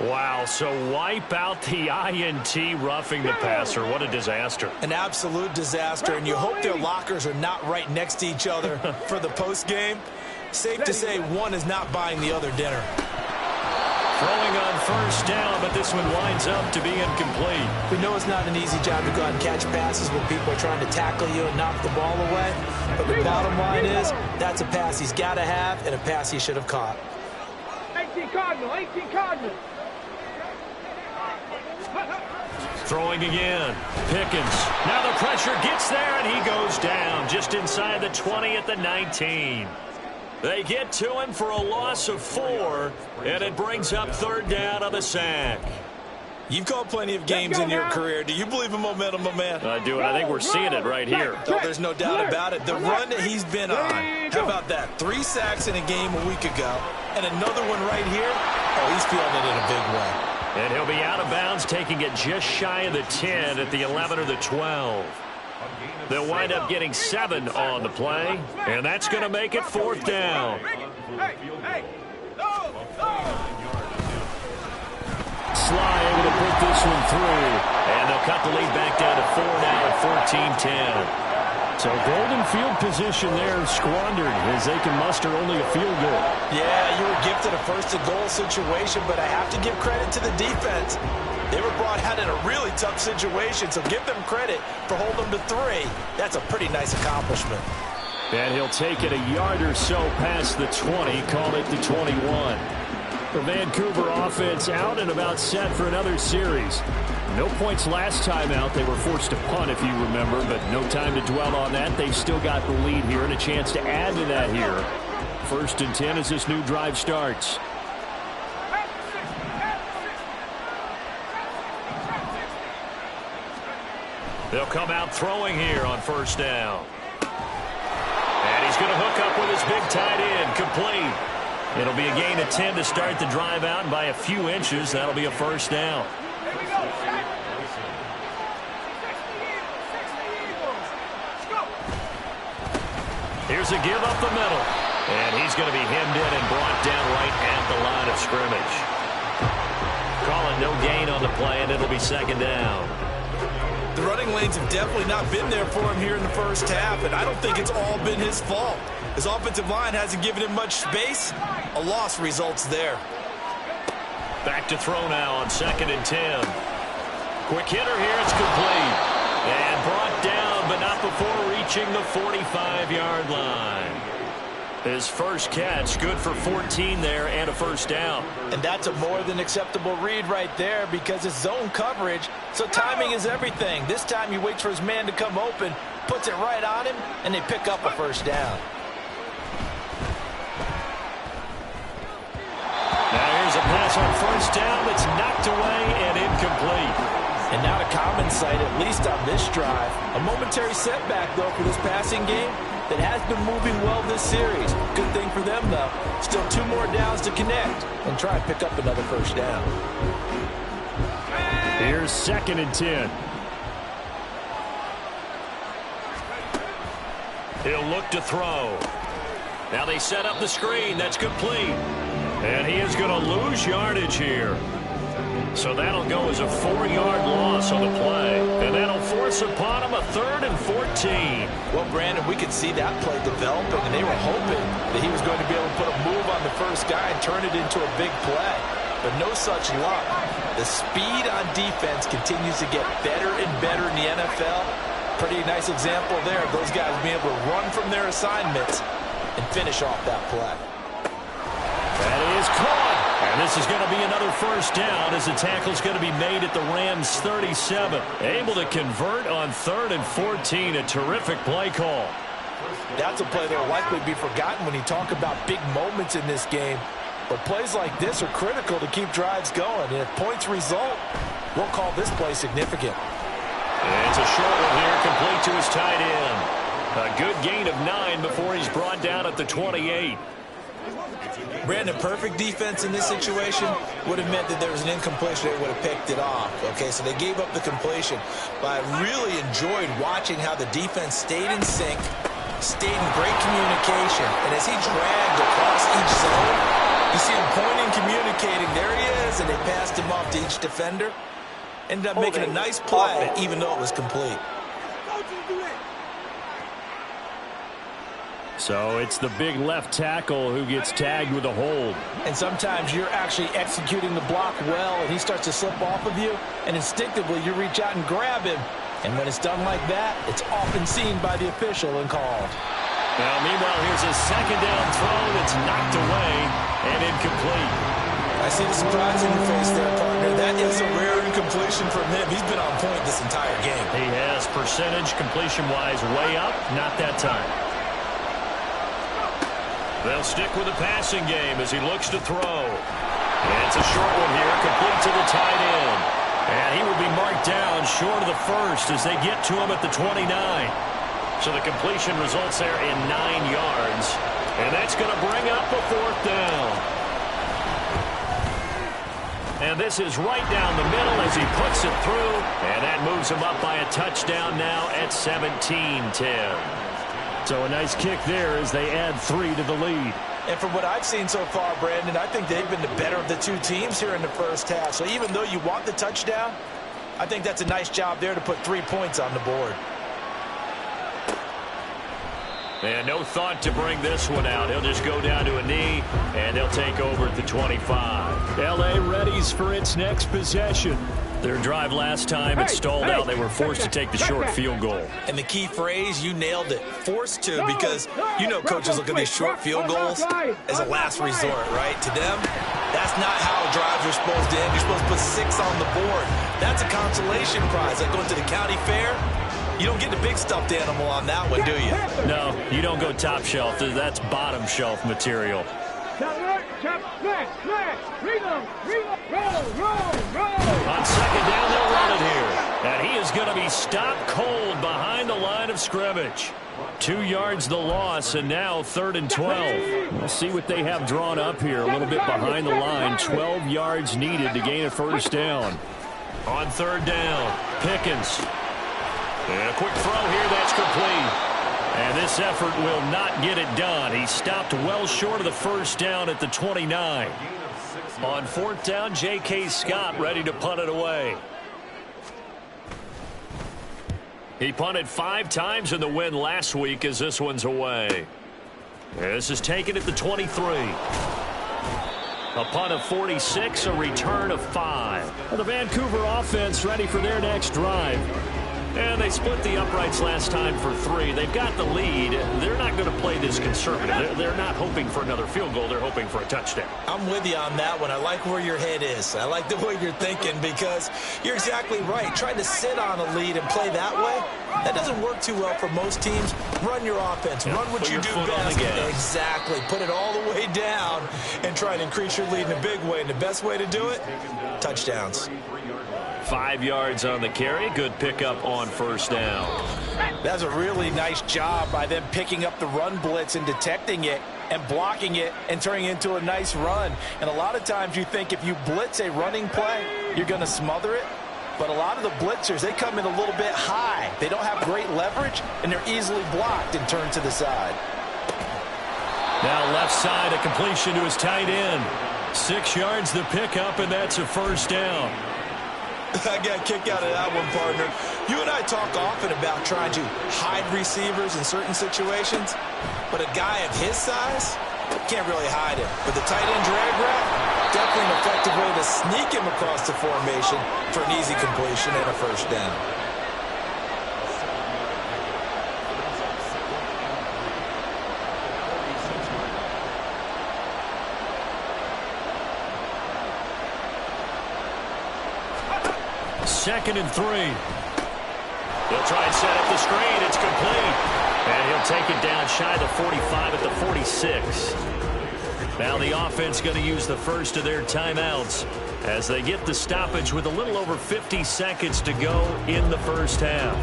Wow, so wipe out the INT, roughing the passer. What a disaster. An absolute disaster, and you hope their lockers are not right next to each other for the postgame. Safe to say one is not buying the other dinner. Throwing on first down, but this one winds up to be incomplete. We know it's not an easy job to go out and catch passes when people are trying to tackle you and knock the ball away. But the bottom line is, that's a pass he's got to have and a pass he should have caught. 18 Cardinal. Throwing again. Pickens. Now the pressure gets there, and he goes down just inside the 20 at the 19. They get to him for a loss of 4, and it brings up third down on the sack. You've called plenty of games in your career. Do you believe in momentum, my man? I do, and I think we're seeing it right here. Oh, there's no doubt about it. The run that he's been on. How about that? 3 sacks in a game a week ago, and another one right here. Oh, he's feeling it in a big way. And he'll be out of bounds, taking it just shy of the 10 at the 11 or the 12. They'll wind up getting 7 on the play, and that's going to make it 4th down. Sly able to put this one through, and they'll cut the lead back down to 4 now at 14-10. So golden field position there squandered as they can muster only a field goal. Yeah, you were gifted a first-and-goal situation, but I have to give credit to the defense. They were brought out in a really tough situation, so give them credit for holding them to 3. That's a pretty nice accomplishment. And he'll take it a yard or so past the 20, call it the 21. The Vancouver offense out and about set for another series. No points last time out. They were forced to punt, if you remember, but no time to dwell on that. They've still got the lead here and a chance to add to that here. 1st and 10 as this new drive starts. They'll come out throwing here on first down. And he's going to hook up with his big tight end, complete. It'll be a gain of 10 to start the drive out, and by a few inches, that'll be a first down. Here's a give up the middle. And he's going to be hemmed in and brought down right at the line of scrimmage. Calling no gain on the play, and it'll be second down. The running lanes have definitely not been there for him here in the first half, and I don't think it's all been his fault. His offensive line hasn't given him much space. A loss results there. Back to throw now on 2nd and 10. Quick hitter here. It's complete. And brought down, but not before reaching the 45-yard line. His first catch, good for 14 there and a first down. And that's a more than acceptable read right there because it's zone coverage, so timing is everything. This time he waits for his man to come open, puts it right on him, and they pick up a first down. Now here's a pass on first down. It's knocked away and incomplete. And not a common sight, at least on this drive. A momentary setback, though, for this passing game that has been moving well this series. Good thing for them, though. Still 2 more downs to connect and try and pick up another first down. Here's 2nd and 10. He'll look to throw. Now they set up the screen. That's complete. And he is going to lose yardage here. So that'll go as a 4-yard loss on the play. And that'll force upon him a 3rd and 14. Well, Brandon, we could see that play developing, and they were hoping that he was going to be able to put a move on the first guy and turn it into a big play. But no such luck. The speed on defense continues to get better and better in the NFL. Pretty nice example there of those guys being able to run from their assignments and finish off that play. That is caught. And this is going to be another first down as the tackle's going to be made at the Rams' 37. Able to convert on 3rd and 14. A terrific play call. That's a play that will likely be forgotten when you talk about big moments in this game. But plays like this are critical to keep drives going. And if points result, we'll call this play significant. And it's a short one here, complete to his tight end. A good gain of 9 before he's brought down at the 28. Brandon, perfect defense in this situation would have meant that there was an incompletion. They would have picked it off. Okay, so they gave up the completion. But I really enjoyed watching how the defense stayed in sync, stayed in great communication. And as he dragged across each zone, you see him pointing, communicating. There he is, and they passed him off to each defender. Ended up making a nice play, even though it was complete. So it's the big left tackle who gets tagged with a hold. And sometimes you're actually executing the block well, and he starts to slip off of you, and instinctively you reach out and grab him. And when it's done like that, it's often seen by the official and called. Now, meanwhile, here's a 2nd down throw that's knocked away and incomplete. I see the surprise in your face there, partner. That is a rare incompletion from him. He's been on point this entire game. He has percentage completion-wise way up, not that time. They'll stick with the passing game as he looks to throw. And it's a short one here, complete to the tight end. And he will be marked down short of the first as they get to him at the 29. So the completion results there in 9 yards. And that's going to bring up a 4th down. And this is right down the middle as he puts it through. And that moves him up by a touchdown now at 17-10. So a nice kick there as they add 3 to the lead. And from what I've seen so far, Brandon, I think they've been the better of the 2 teams here in the first half. So even though you want the touchdown, I think that's a nice job there to put 3 points on the board. And no thought to bring this one out. He'll just go down to a knee, and they'll take over at the 25. L.A. readies for its next possession. Their drive last time, it stalled out. They were forced to take the short field goal. And the key phrase, you nailed it, forced to, because you know coaches look at these short field goals as a last resort, right? To them, that's not how drives are supposed to end. You're supposed to put 6 on the board. That's a consolation prize. Like going to the county fair, you don't get the big stuffed animal on that one, do you? No, you don't go top shelf. That's bottom shelf material. On 2nd down, they'll run it here. And he is going to be stopped cold behind the line of scrimmage. 2 yards the loss, and now 3rd and 12. We'll see what they have drawn up here. A little bit behind the line. 12 yards needed to gain a first down. On 3rd down, Pickens. And a quick throw here, that's complete. And this effort will not get it done. He stopped well short of the first down at the 29. On 4th down, J.K. Scott ready to punt it away. He punted 5 times in the win last week as this one's away. This is taken at the 23. A punt of 46, a return of 5. Well, the Vancouver offense ready for their next drive. And they split the uprights last time for 3. They've got the lead. They're not going to play this conservative. They're not hoping for another field goal. They're hoping for a touchdown. I'm with you on that one. I like where your head is. I like the way you're thinking because you're exactly right. Trying to sit on a lead and play that way, that doesn't work too well for most teams. Run your offense. Run what you do best. Exactly. Put it all the way down and try to increase your lead in a big way. And the best way to do it, touchdowns. 5 yards on the carry. Good pickup on first down. That's a really nice job by them picking up the run blitz and detecting it and blocking it and turning it into a nice run. And a lot of times you think if you blitz a running play, you're going to smother it. But a lot of the blitzers, they come in a little bit high. They don't have great leverage, and they're easily blocked and turned to the side. Now left side, a completion to his tight end. 6 yards the pickup, and that's a first down. I got a kick out of that one, partner. You and I talk often about trying to hide receivers in certain situations, but a guy of his size can't really hide him. But the tight end drag route, definitely an effective way to sneak him across the formation for an easy completion and a first down. Second and 3. He'll try and set up the screen. It's complete. And he'll take it down shy of the 45 at the 46. Now the offense going to use the first of their timeouts as they get the stoppage with a little over 50 seconds to go in the first half.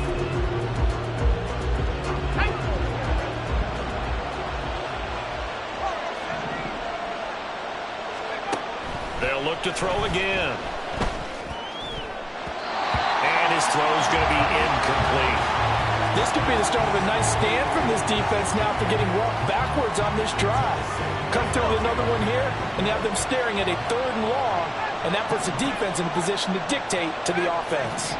They'll look to throw again. His throw's going to be incomplete. This could be the start of a nice stand from this defense now after getting roughed backwards on this drive. Come through with another one here, and you have them staring at a 3rd and long, and that puts the defense in a position to dictate to the offense.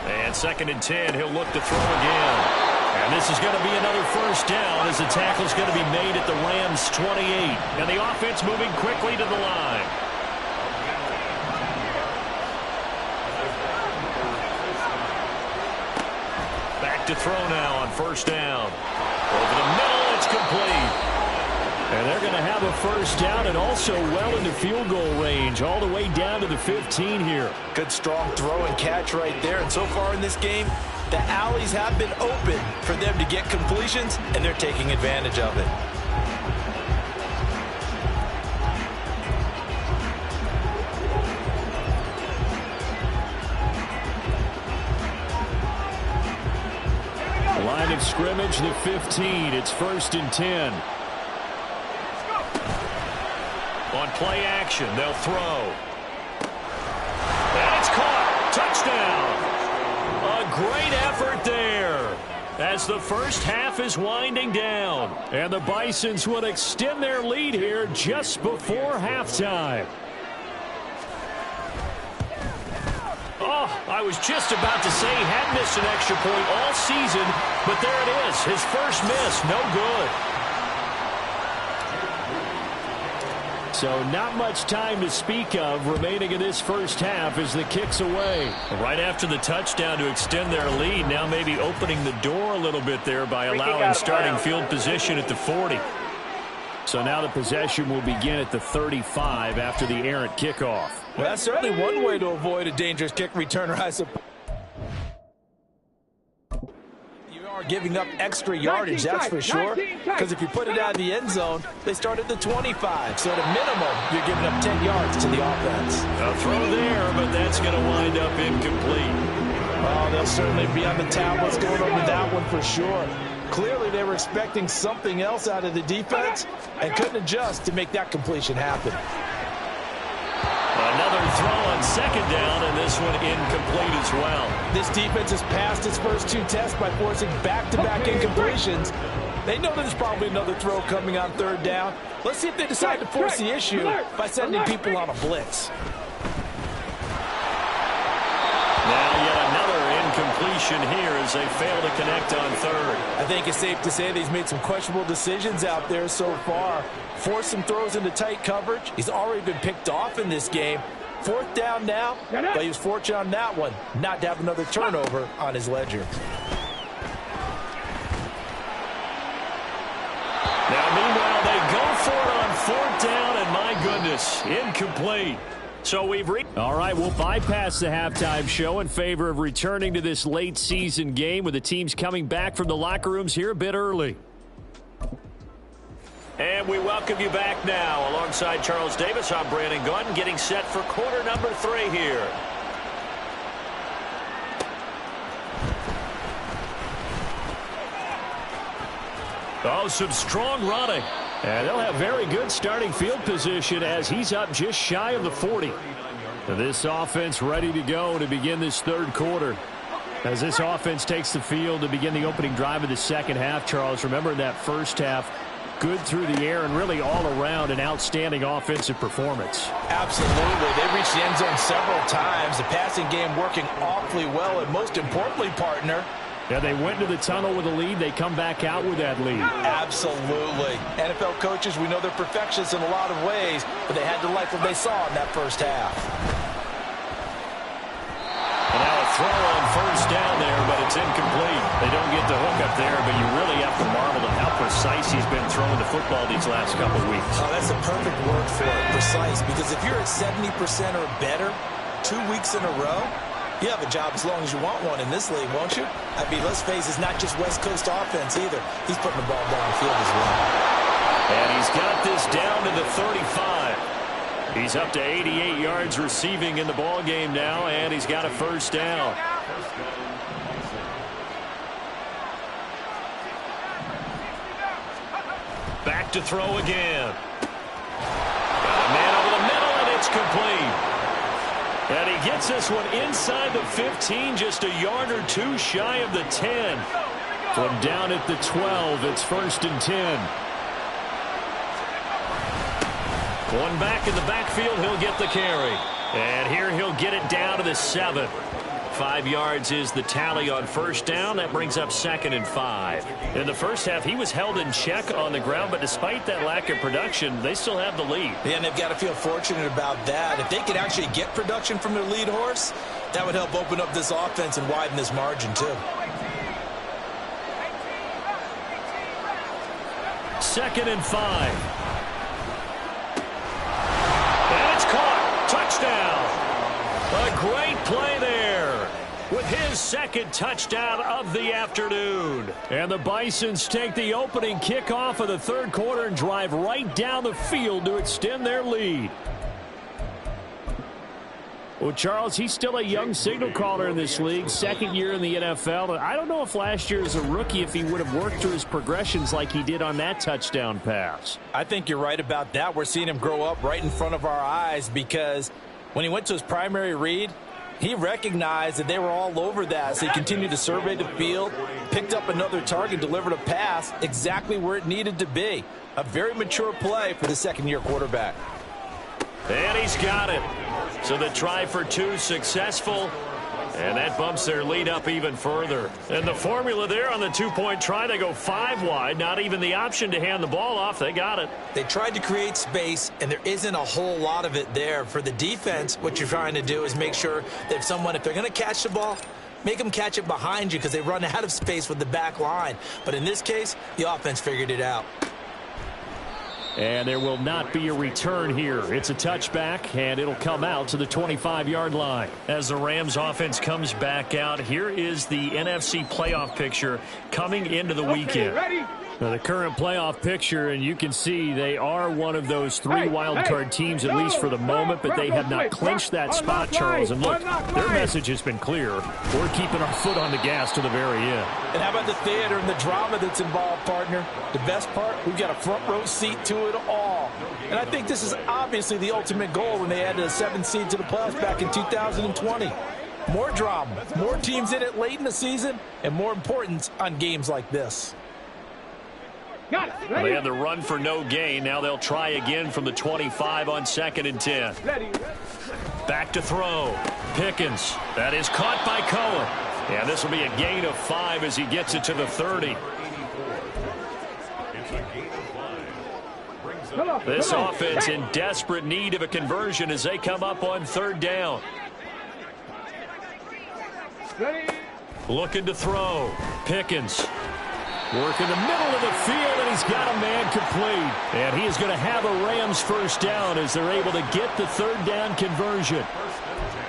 And 2nd and 10, he'll look to throw again. And this is going to be another first down as the tackle's going to be made at the Rams' 28. And the offense moving quickly to the line. Back to throw now on first down. Over the middle, it's complete. And they're going to have a first down and also well into field goal range all the way down to the 15 here. Good strong throw and catch right there. And so far in this game, the alleys have been open for them to get completions, and they're taking advantage of it. Line of scrimmage, the 15. It's 1st and 10. On play action, they'll throw. And it's caught. Touchdown. A great effort there as the first half is winding down. And the Bisons will extend their lead here just before halftime. Oh, I was just about to say he had missed an extra point all season, but there it is. His first miss, no good. So not much time to speak of remaining in this first half as the kick's away. Right after the touchdown to extend their lead, now maybe opening the door a little bit there by allowing starting field position at the 40. So now the possession will begin at the 35 after the errant kickoff. Well, that's certainly one way to avoid a dangerous kick returner, I suppose. Giving up extra yardage, that's for sure, because if you put it out of the end zone, they start at the 25, so at a minimum you're giving up 10 yards to the offense. A throw there, but that's going to wind up incomplete. Oh, they'll certainly be on the tablets going over that one for sure. Clearly they were expecting something else out of the defense and couldn't adjust to make that completion happen. Another throw on 2nd down, and this one incomplete as well. This defense has passed its first 2 tests by forcing back-to-back incompletions. They know there's probably another throw coming on 3rd down. Let's see if they decide to force the issue by sending people on a blitz. Now yet another incompletion position here as they fail to connect on third. I think it's safe to say that he's made some questionable decisions out there so far. Forced some throws into tight coverage. He's already been picked off in this game. 4th down now, but he was fortunate on that one not to have another turnover on his ledger. Now, meanwhile, they go for it on 4th down, and my goodness, incomplete. So we've reached. All right, we'll bypass the halftime show in favor of returning to this late season game with the teams coming back from the locker rooms here a bit early. And we welcome you back now. Alongside Charles Davis, I'm Brandon Gaudin, getting set for quarter number 3 here. Oh, some strong running. And they'll have very good starting field position as he's up just shy of the 40. This offense ready to go to begin this third quarter. As this offense takes the field to begin the opening drive of the second half, Charles, remember in that first half, good through the air and really all around an outstanding offensive performance. Absolutely. They reached the end zone several times. The passing game working awfully well, and most importantly, partner, yeah, they went to the tunnel with a lead. They come back out with that lead. Absolutely. NFL coaches, we know they're perfectionists in a lot of ways, but they had to like what they saw in that first half. And now a throw on 1st down there, but it's incomplete. They don't get the hook up there, but you really have to marvel at how precise he's been throwing the football these last couple weeks. Oh, that's a perfect word for it, precise, because if you're at 70% or better 2 weeks in a row, you have a job as long as you want one in this league, won't you? I mean, let's face it, it's not just West Coast offense either. He's putting the ball down the field as well. And he's got this down to the 35. He's up to 88 yards receiving in the ball game now, and he's got a 1st down. Back to throw again. Got a man over the middle, and it's complete. And he gets this one inside the 15, just a yard or 2 shy of the 10. From down at the 12, it's 1st and 10. One back in the backfield, he'll get the carry. And here he'll get it down to the 7. 5 yards is the tally on 1st down. That brings up 2nd and 5. In the first half, he was held in check on the ground, but despite that lack of production, they still have the lead. Yeah, and they've got to feel fortunate about that. If they could actually get production from their lead horse, that would help open up this offense and widen this margin, too. 2nd and 5. And it's caught. Touchdown. A great play there with his 2nd touchdown of the afternoon. And the Bisons take the opening kickoff of the third quarter and drive right down the field to extend their lead. Well, Charles, he's still a young signal caller in this league, 2nd year in the NFL. I don't know if last year as a rookie if he would have worked through his progressions like he did on that touchdown pass. I think you're right about that. We're seeing him grow up right in front of our eyes because when he went to his primary read, he recognized that they were all over that. So he continued to survey the field, picked up another target, delivered a pass exactly where it needed to be. A very mature play for the 2nd-year quarterback. And he's got it. So the try for 2 successful. And that bumps their lead up even further. And the formula there on the 2-point try, they go 5 wide. Not even the option to hand the ball off. They got it. They tried to create space, and there isn't a whole lot of it there. For the defense, what you're trying to do is make sure that if they're going to catch the ball, make them catch it behind you because they run out of space with the back line. But in this case, the offense figured it out. And there will not be a return here. It's a touchback, and it'll come out to the 25-yard line. As the Rams offense comes back out, here is the NFC playoff picture coming into the weekend. Now, the current playoff picture, and you can see they are one of those 3 wild-card teams, at least for the moment, but they have not clinched that spot, Charles. And look, their message has been clear. We're keeping our foot on the gas to the very end. And how about the theater and the drama that's involved, partner? The best part, we've got a front-row seat to it all. And I think this is obviously the ultimate goal when they added a 7th seed to the playoffs back in 2020. More drama, more teams in it late in the season, and more importance on games like this. They had the run for no gain. Now they'll try again from the 25 on 2nd and 10. Back to throw. Pickens. That is caught by Cohen. And this will be a gain of 5 as he gets it to the 30. This offense in desperate need of a conversion as they come up on 3rd down. Looking to throw. Pickens. Work in the middle of the field, and he's got a man complete. And he is going to have a Rams first down as they're able to get the 3rd down conversion.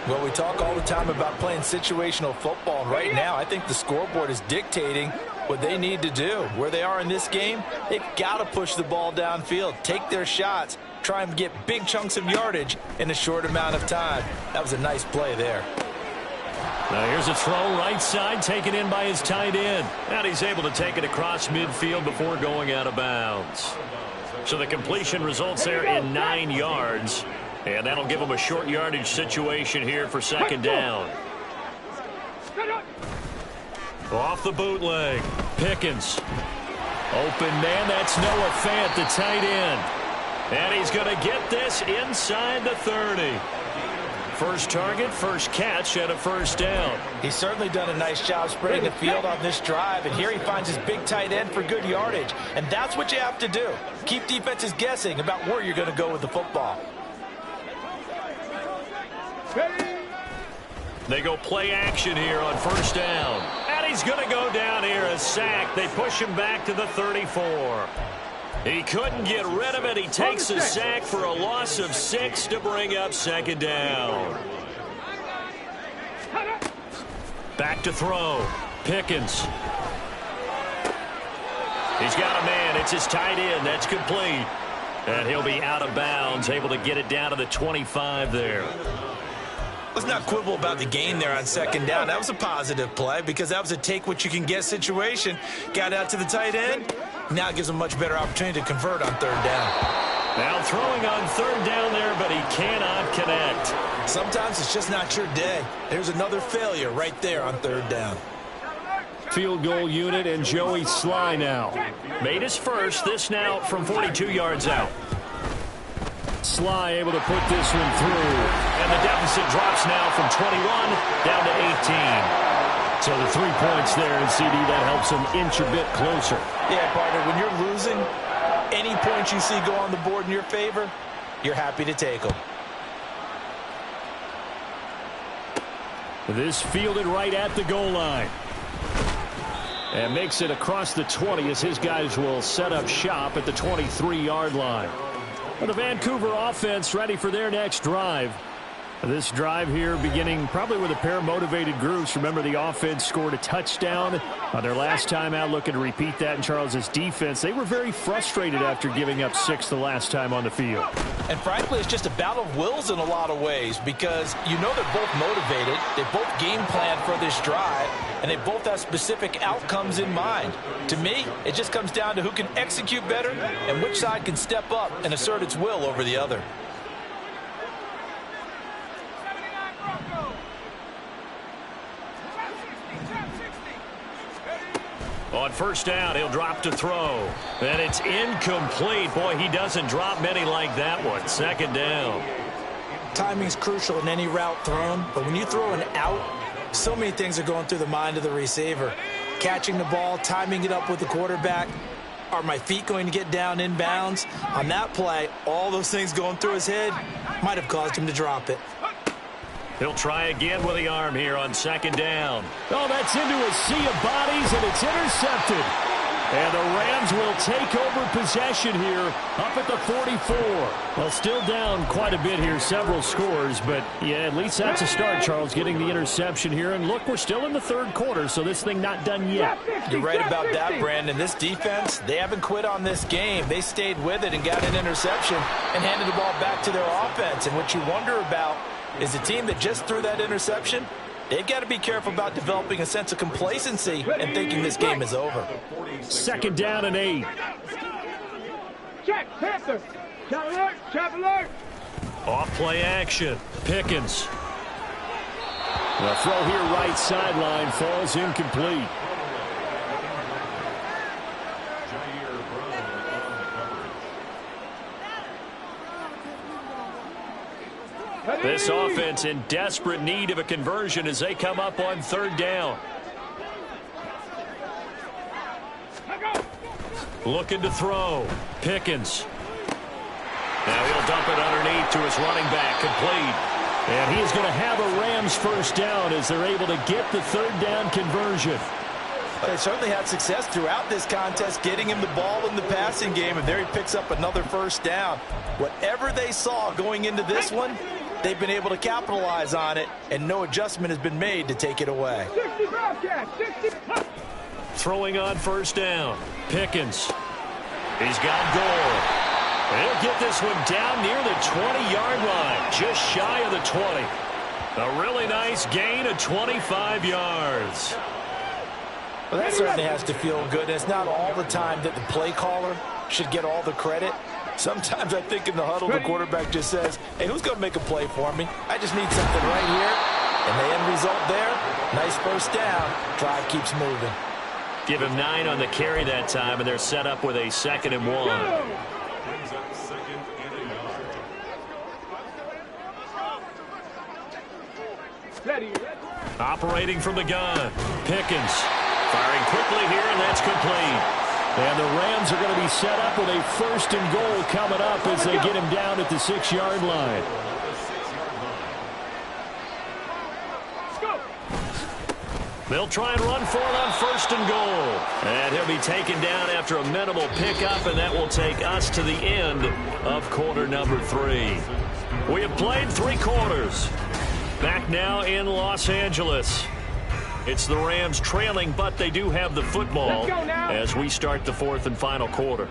Well, we talk all the time about playing situational football. And right now, I think the scoreboard is dictating what they need to do. Where they are in this game, they've got to push the ball downfield, take their shots, try and get big chunks of yardage in a short amount of time. That was a nice play there. Now here's a throw right side taken in by his tight end. And he's able to take it across midfield before going out of bounds. So the completion results there in 9 yards. And that'll give him a short yardage situation here for 2nd down. Off the bootleg. Pickens. Open man. That's Noah Fant, the tight end. And he's going to get this inside the 30. First target, first catch, and a first down. He's certainly done a nice job spreading the field on this drive, and here he finds his big tight end for good yardage. And that's what you have to do. Keep defenses guessing about where you're going to go with the football. They go play action here on 1st down. And he's going to go down here, a sack. They push him back to the 34. He couldn't get rid of it. He takes a sack for a loss of 6 to bring up 2nd down. Back to throw. Pickens. He's got a man. It's his tight end. That's complete. And he'll be out of bounds, able to get it down to the 25 there. Let's not quibble about the gain there on 2nd down. That was a positive play because that was a take-what-you-can-get situation. Got out to the tight end. Now it gives him a much better opportunity to convert on 3rd down. Now throwing on 3rd down there, but he cannot connect. Sometimes it's just not your day. There's another failure right there on 3rd down. Field goal unit and Joey Sly now. Made his first, this now from 42 yards out. Sly able to put this one through. And the deficit drops now from 21 down to 18. So the 3 points there, and CD, that helps him inch a bit closer. Yeah, partner, when you're losing, any points you see go on the board in your favor, you're happy to take them. This fielded right at the goal line. And makes it across the 20 as his guys will set up shop at the 23-yard line. Well, the Vancouver offense ready for their next drive. This drive here beginning probably with a pair of motivated groups. Remember, the offense scored a touchdown on their last time out. Looking to repeat that in Charles's defense. They were very frustrated after giving up 6 the last time on the field. And frankly, it's just a battle of wills in a lot of ways because you know they're both motivated. They both game planned for this drive, and they both have specific outcomes in mind. To me, it just comes down to who can execute better and which side can step up and assert its will over the other. On 1st down, he'll drop to throw. And it's incomplete. Boy, he doesn't drop many like that one. 2nd down. Timing's crucial in any route thrown, but when you throw an out, so many things are going through the mind of the receiver. Catching the ball, timing it up with the quarterback. Are my feet going to get down in bounds? On that play, all those things going through his head might have caused him to drop it. He'll try again with the arm here on 2nd down. Oh, that's into a sea of bodies, and it's intercepted. And the Rams will take over possession here up at the 44. Well, still down quite a bit here, several scores, but yeah, at least that's a start, Charles, getting the interception here. And look, we're still in the 3rd quarter, so this thing not done yet. You're right about that, Brandon. This defense, they haven't quit on this game. They stayed with it and got an interception and handed the ball back to their offense. And what you wonder about is a team that just threw that interception, they've got to be careful about developing a sense of complacency and thinking this game is over. 2nd down and 8. Check, Panther. Trap alert. Off play action. Pickens. The throw here right sideline falls incomplete. This offense in desperate need of a conversion as they come up on 3rd down. Looking to throw. Pickens. Now he'll dump it underneath to his running back. Complete. And he is going to have a Rams first down as they're able to get the 3rd down conversion. They certainly had success throughout this contest getting him the ball in the passing game, and there he picks up another first down. Whatever they saw going into this one, they've been able to capitalize on it, and no adjustment has been made to take it away. Throwing on 1st down. Pickens. He's got Gore. He'll get this one down near the 20-yard line, just shy of the 20. A really nice gain of 25 yards. Well, that certainly has to feel good. It's not all the time that the play caller should get all the credit. Sometimes I think in the huddle, the quarterback just says, hey, who's going to make a play for me? I just need something right here. And the end result there, nice first down. Drive keeps moving. Give him 9 on the carry that time, and they're set up with a 2nd and 1. Operating from the gun. Pickens firing quickly here, and that's complete. And the Rams are going to be set up with a 1st and goal coming up as they get him down at the 6-yard line. They'll try and run for it on 1st and goal. And he'll be taken down after a minimal pickup, and that will take us to the end of quarter number 3. We have played 3 quarters. Back now in Los Angeles. It's the Rams trailing, but they do have the football as we start the 4th and final quarter.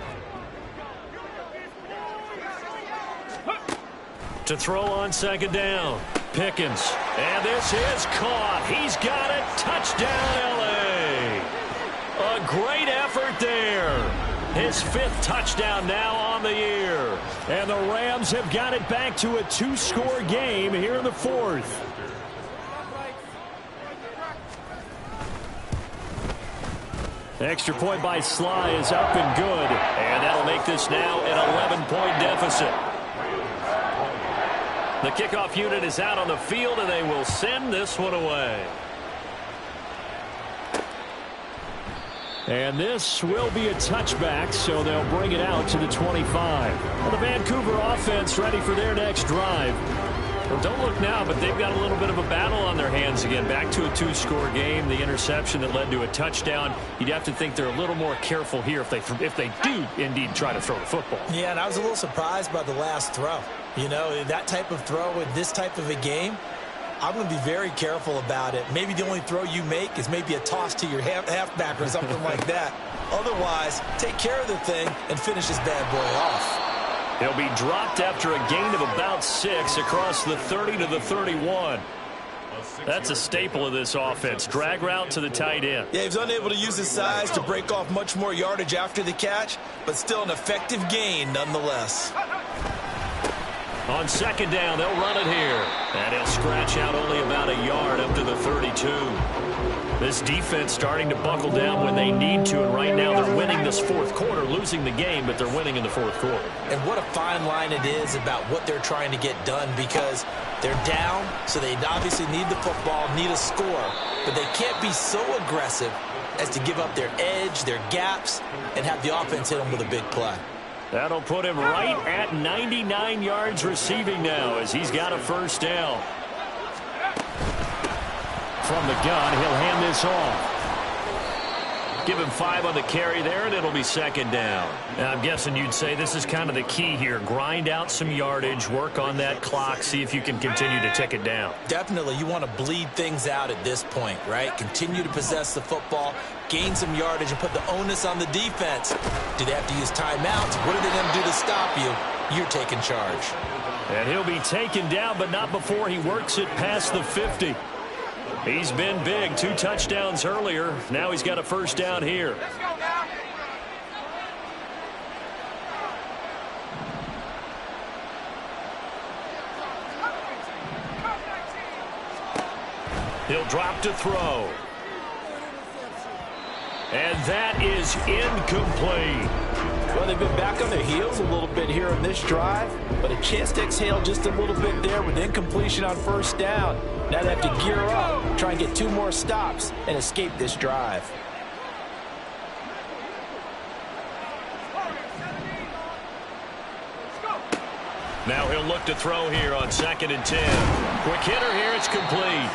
To throw on 2nd down. Pickens. And this is caught. He's got it. Touchdown, L.A. A great effort there. His 5th touchdown now on the year. And the Rams have got it back to a 2-score game here in the 4th. Extra point by Sly is up and good. And that'll make this now an 11-point deficit. The kickoff unit is out on the field, and they will send this one away. And this will be a touchback, so they'll bring it out to the 25. Well, the Vancouver offense ready for their next drive. Well, don't look now, but they've got a little bit of a battle on their hands again. Back to a 2-score game. The interception that led to a touchdown. You'd have to think they're a little more careful here if they do indeed try to throw the football. Yeah, and I was a little surprised by the last throw. You know, that type of throw in this type of a game, I'm going to be very careful about it. Maybe the only throw you make is maybe a toss to your halfback or something like that. Otherwise, take care of the thing and finish this bad boy off. He'll be dropped after a gain of about 6 across the 30 to the 31. That's a staple of this offense. Drag route to the tight end. Yeah, he was unable to use his size to break off much more yardage after the catch, but still an effective gain nonetheless. On 2nd down, they'll run it here. And he'll scratch out only about a yard up to the 32. This defense starting to buckle down when they need to, and right now they're winning this 4th quarter, losing the game, but they're winning in the 4th quarter. And what a fine line it is about what they're trying to get done, because they're down, so they obviously need the football, need a score, but they can't be so aggressive as to give up their edge, their gaps, and have the offense hit them with a big play. That'll put him right at 99 yards receiving now as he's got a first down. From the gun, he'll hand this off. Give him 5 on the carry there, and it'll be 2nd down. And I'm guessing you'd say this is kind of the key here. Grind out some yardage, work on that clock, see if you can continue to tick it down. Definitely. You want to bleed things out at this point, right? Continue to possess the football, gain some yardage, and put the onus on the defense. Do they have to use timeouts? What are they going to do to stop you? You're taking charge. And he'll be taken down, but not before he works it past the 50. He's been big. 2 touchdowns earlier. Now he's got a first down here. Let's go now. He'll drop to throw. And that is incomplete. Well, they've been back on their heels a little bit here in this drive, but a chance to exhale just a little bit there with incompletion on first down. Now they have to gear up, try and get 2 more stops, and escape this drive. Now he'll look to throw here on 2nd and 10. Quick hitter here, it's complete.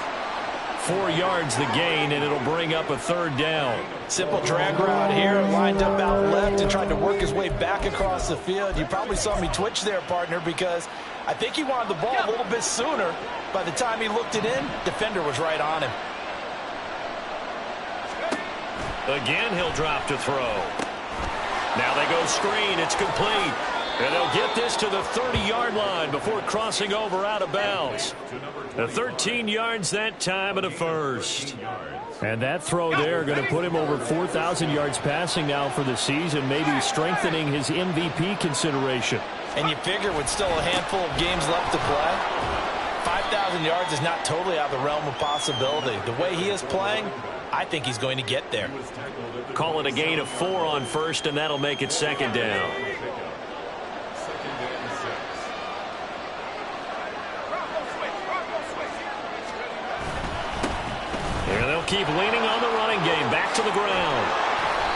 4 yards the gain, and it'll bring up a 3rd down. Simple drag route here, lined up out left and tried to work his way back across the field. You probably saw me twitch there, partner, because I think he wanted the ball a little bit sooner. By the time he looked it in, defender was right on him. Again, he'll drop to throw. Now they go screen. It's complete. And they'll get this to the 30-yard line before crossing over out of bounds. The 13 yards that time and a first. And that throw there going to put him over 4,000 yards passing now for the season, maybe strengthening his MVP consideration. And you figure with still a handful of games left to play, 5,000 yards is not totally out of the realm of possibility. The way he is playing, I think he's going to get there. Call it a gain of 4 on first, and that'll make it 2nd down. And they'll keep leaning on the running game, back to the ground.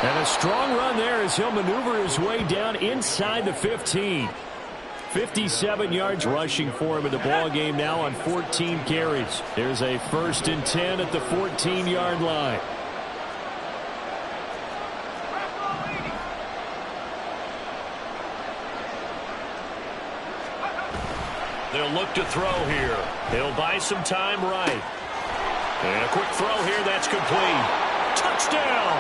And a strong run there as he'll maneuver his way down inside the 15. 57 yards rushing for him in the ball game now on 14 carries. There's a 1st and 10 at the 14-yard line. They'll look to throw here. He'll buy some time right. And a quick throw here, that's complete. Touchdown!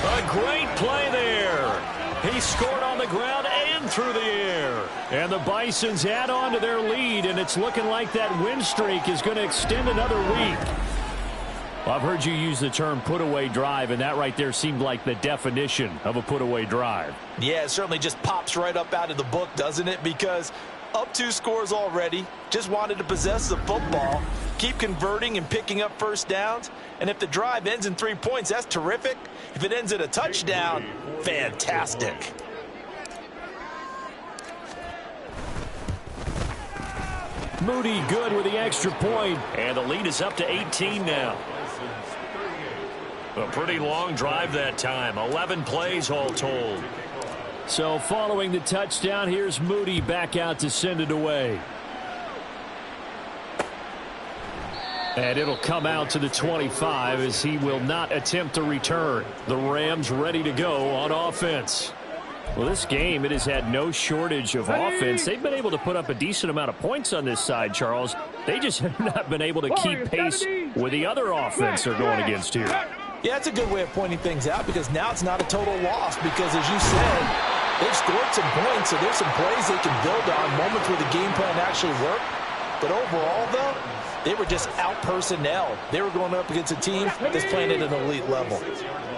A great play there. He scored on the ground and through the air. And the Bisons add on to their lead, and it's looking like that win streak is going to extend another week. Well, I've heard you use the term put-away drive, and that right there seemed like the definition of a put-away drive. Yeah, it certainly just pops right up out of the book, doesn't it? Because up 2 scores already, just wanted to possess the football, keep converting and picking up first downs. And if the drive ends in 3 points, that's terrific. If it ends in a touchdown, fantastic. Moody good with the extra point, and the lead is up to 18 now. A pretty long drive that time, 11 plays all told. So following the touchdown, here's Moody back out to send it away. And it'll come out to the 25 as he will not attempt to return. The Rams ready to go on offense. Well, this game, it has had no shortage of offense. They've been able to put up a decent amount of points on this side, Charles. They just have not been able to keep pace with the other offense they're going against here. Yeah, it's a good way of pointing things out because now it's not a total loss because, as you said, they've scored some points, so there's some plays they can build on, moments where the game plan actually worked. But overall, though, they were just out-personnel. They were going up against a team that's playing at an elite level.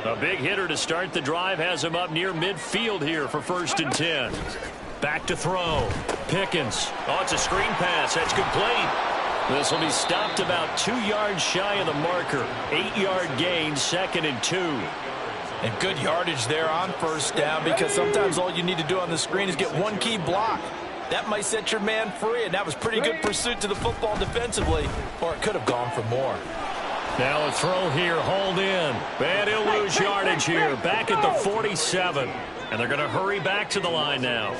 A big hitter to start the drive has him up near midfield here for 1st and 10. Back to throw. Pickens. Oh, it's a screen pass. That's complete. This will be stopped about 2 yards shy of the marker. 8-yard gain, 2nd and 2. And good yardage there on first down because sometimes all you need to do on the screen is get one key block. That might set your man free, and that was pretty good pursuit to the football defensively, or it could have gone for more. Now a throw here, hauled in. And he'll lose yardage here, back at the 47. And they're going to hurry back to the line now.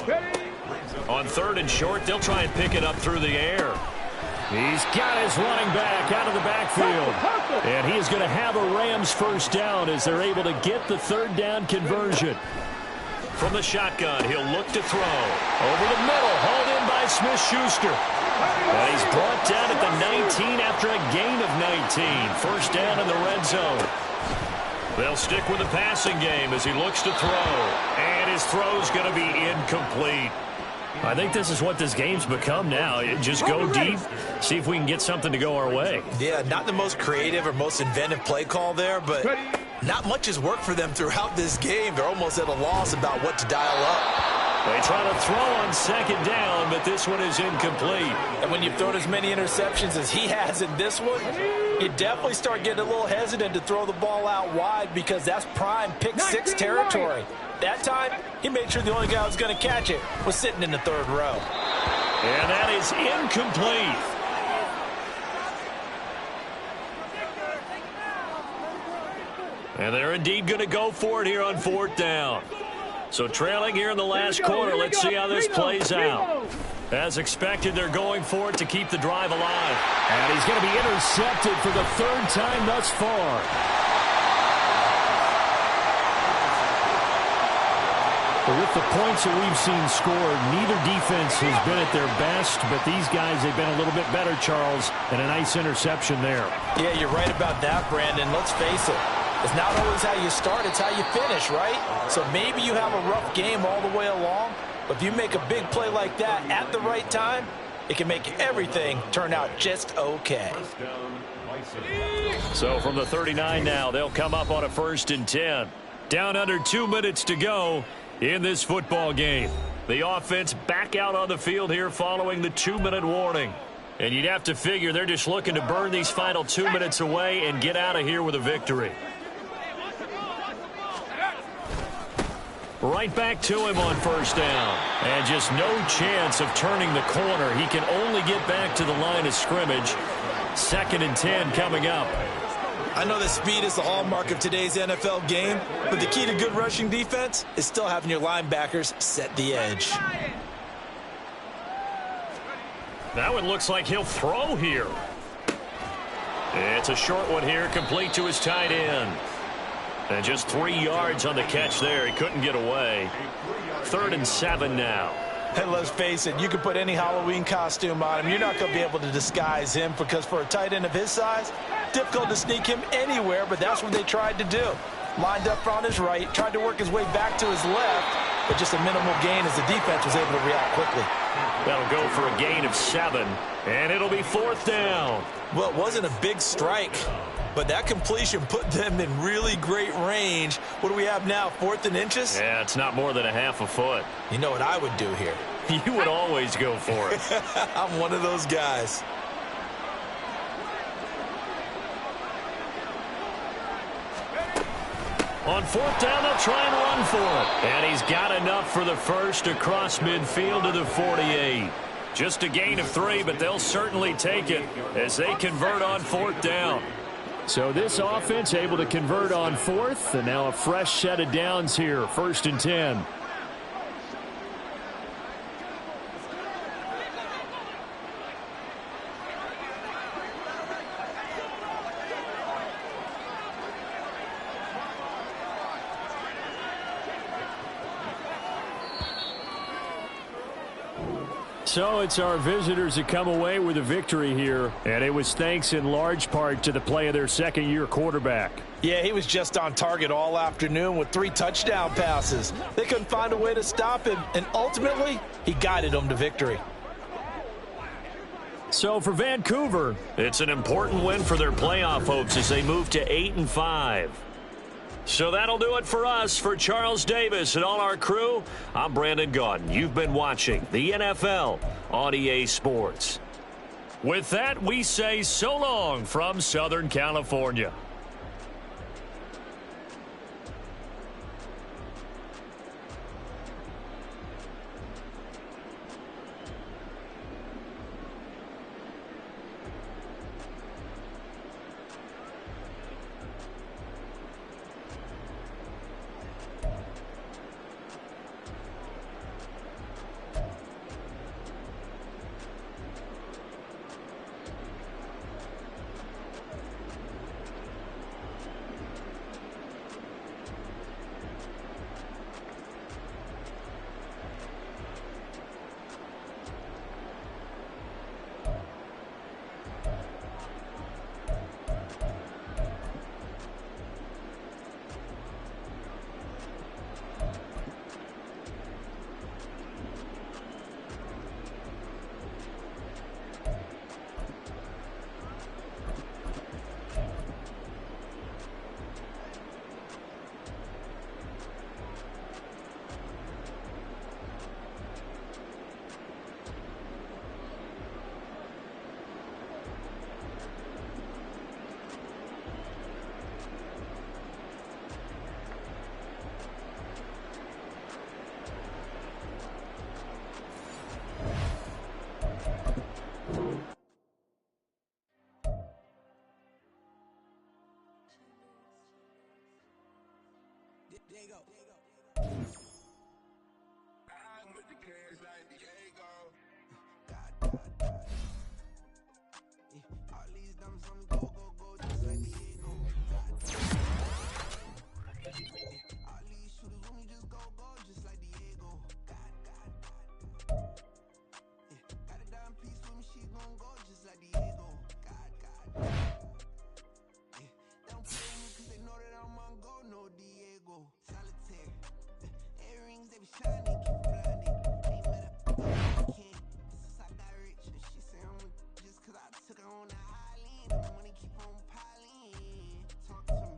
On 3rd and short, they'll try and pick it up through the air. He's got his running back out of the backfield. And he is going to have a Rams first down as they're able to get the 3rd down conversion. From the shotgun, he'll look to throw. Over the middle, hauled in by Smith-Schuster. And he's brought down at the 19 after a gain of 19. First down in the red zone. They'll stick with the passing game as he looks to throw. And his throw's going to be incomplete. I think this is what this game's become now. Just go deep, see if we can get something to go our way. Yeah, not the most creative or most inventive play call there, but not much has worked for them throughout this game. They're almost at a loss about what to dial up. They try to throw on 2nd down, but this one is incomplete. And when you've thrown as many interceptions as he has in this one, You definitely start getting a little hesitant to throw the ball out wide because that's prime pick six territory. That time, he made sure the only guy who was going to catch it was sitting in the third row. And that is incomplete. And they're indeed going to go for it here on fourth down. So trailing here in the last quarter, let's see how this plays out. As expected, they're going for it to keep the drive alive. And he's going to be intercepted for the third time thus far. But with the points that we've seen scored, neither defense has been at their best, but these guys, they've been a little bit better, Charles, and a nice interception there. Yeah, you're right about that, Brandon. Let's face it. It's not always how you start, it's how you finish, right? So maybe you have a rough game all the way along, but if you make a big play like that at the right time, it can make everything turn out just okay. So from the 39 now, they'll come up on a 1st and 10. Down under 2 minutes to go in this football game. The offense back out on the field here following the 2-minute warning. And you'd have to figure they're just looking to burn these final 2 minutes away and get out of here with a victory. Right back to him on 1st down. And just no chance of turning the corner. He can only get back to the line of scrimmage. 2nd and 10 coming up. I know that speed is the hallmark of today's NFL game, but the key to good rushing defense is still having your linebackers set the edge. That one looks like he'll throw here. It's a short one here, complete to his tight end. And just 3 yards on the catch there. He couldn't get away. 3rd and 7 now. And let's face it, you can put any Halloween costume on him. You're not going to be able to disguise him because for a tight end of his size, difficult to sneak him anywhere, but that's what they tried to do. Lined up on his right, tried to work his way back to his left, but just a minimal gain as the defense was able to react quickly. That'll go for a gain of 7, and it'll be 4th down. Well, it wasn't a big strike, but that completion put them in really great range. What do we have now, 4th and inches? Yeah, it's not more than a half a foot. You know what I would do here? You would always go for it. I'm one of those guys. On 4th down, they'll try and run for it. And he's got enough for the first across midfield to the 48. Just a gain of 3, but they'll certainly take it as they convert on 4th down. So this offense able to convert on 4th, and now a fresh set of downs here, 1st and 10. So it's our visitors that come away with a victory here, and it was thanks in large part to the play of their second-year quarterback. Yeah, he was just on target all afternoon with 3 touchdown passes. They couldn't find a way to stop him, and ultimately, he guided them to victory. So for Vancouver, it's an important win for their playoff hopes as they move to 8-5. So that'll do it for us. For Charles Davis and all our crew, I'm Brandon Gaudin. You've been watching the NFL on EA Sports. With that, we say so long from Southern California. Diego. I'm with the cash like Diego. All these dumps on me go, just like Diego. All these shooters on me just go, just like Diego. Got a dime piece with me, she gon' go just like Diego. They don't play with me cause they know that I'm on go, no Diego. Solitaire, earrings, they be shining, keep blinding. Ain't met a king, since I got rich. She say I'm just cause I took her on the island. The money keep on piling. Talk to me,